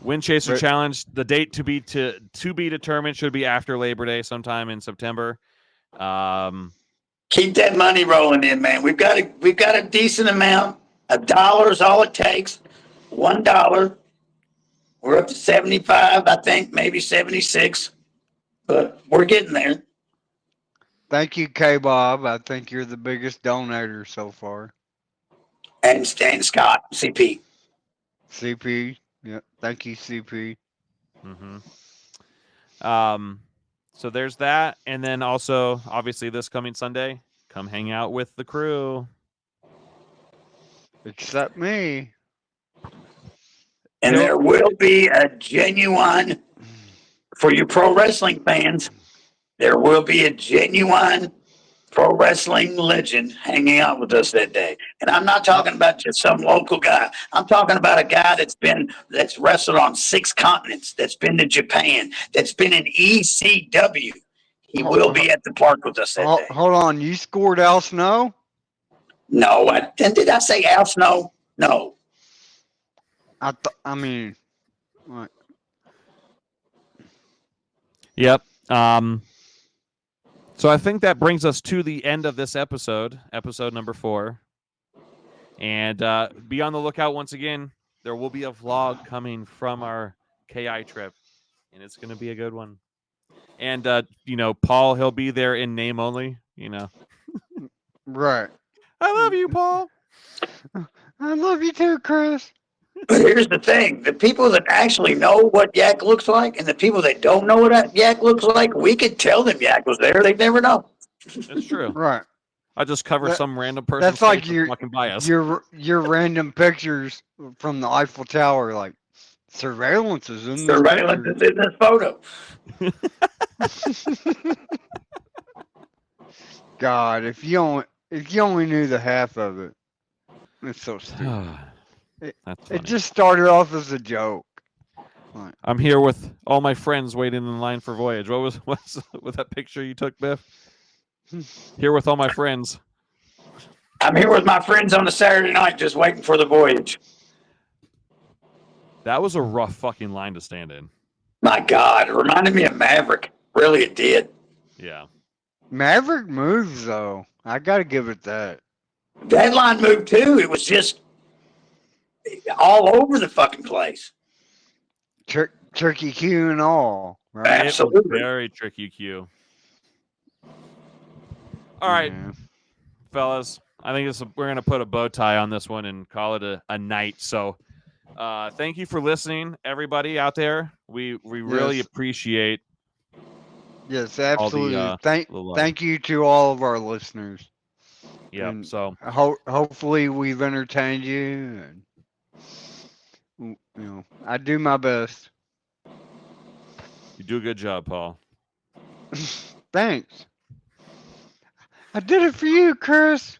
Wind Chaser Challenge. The date to be determined should be after Labor Day, sometime in September. Keep that money rolling in, man. We've got a decent amount. $1 is all it takes. $1. We're up to 75, I think, maybe 76, but we're getting there. Thank you, K-Bob. I think you're the biggest donator so far. And Stan Scott, CP. CP. Yeah. Thank you, CP. Mm-hmm. So there's that. And then also, obviously, this coming Sunday, come hang out with the crew. Except me. And there will be a genuine, for you pro wrestling fans, there will be a genuine pro wrestling legend hanging out with us that day. And I'm not talking about just some local guy. I'm talking about a guy that's wrestled on 6 continents, that's been to Japan, that's been in ECW. He will be at the park with us that day. Hold on, you scored Al Snow? No, did I say Al Snow? No. I mean, what? Yep. So I think that brings us to the end of this episode number 4. And be on the lookout once again. There will be a vlog coming from our KI trip, and it's going to be a good one. And, Paul, he'll be there in name only, Right. I love you, Paul. I love you too, Chris. But here's the thing. The people that actually know what Yak looks like and the people that don't know what Yak looks like, we could tell them Yak was there. They'd never know. That's true. Right. I just cover some random person. That's like fucking bias. Your random pictures from the Eiffel Tower, like surveillance is in this Surveillance is in this photo. God, if you only knew the half of it. It's so stupid. It just started off as a joke. Right. I'm here with all my friends waiting in line for Voyage. What's with that picture you took, Biff? Here with all my friends. I'm here with my friends on a Saturday night just waiting for the Voyage. That was a rough fucking line to stand in. My God, it reminded me of Maverick. Really, it did. Yeah. Maverick moves, though. I got to give it that. That line moved, too. It was just all over the fucking place. Tricky Q and all, right? Absolutely. It was very tricky Q. All right, fellas. I think we're going to put a bow tie on this one and call it a night. So thank you for listening, everybody out there. We really appreciate. Yes, absolutely. Thank you to all of our listeners. Yeah. So hopefully we've entertained you. And, I do my best. You do a good job, Paul. Thanks. I did it for you, Chris.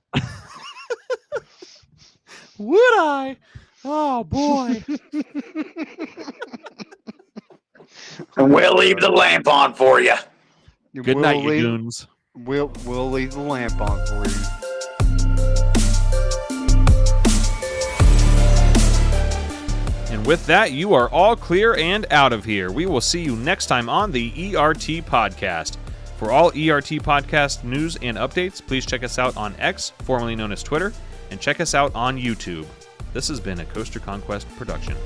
Would I? Oh boy. And we'll leave the lamp on for you. Good night, you goons. We'll leave the lamp on for you. And with that, you are all clear and out of here. We will see you next time on the ERT Podcast. For all ERT Podcast news and updates, please check us out on X, formerly known as Twitter, and check us out on YouTube. This has been a Coaster Conquest production.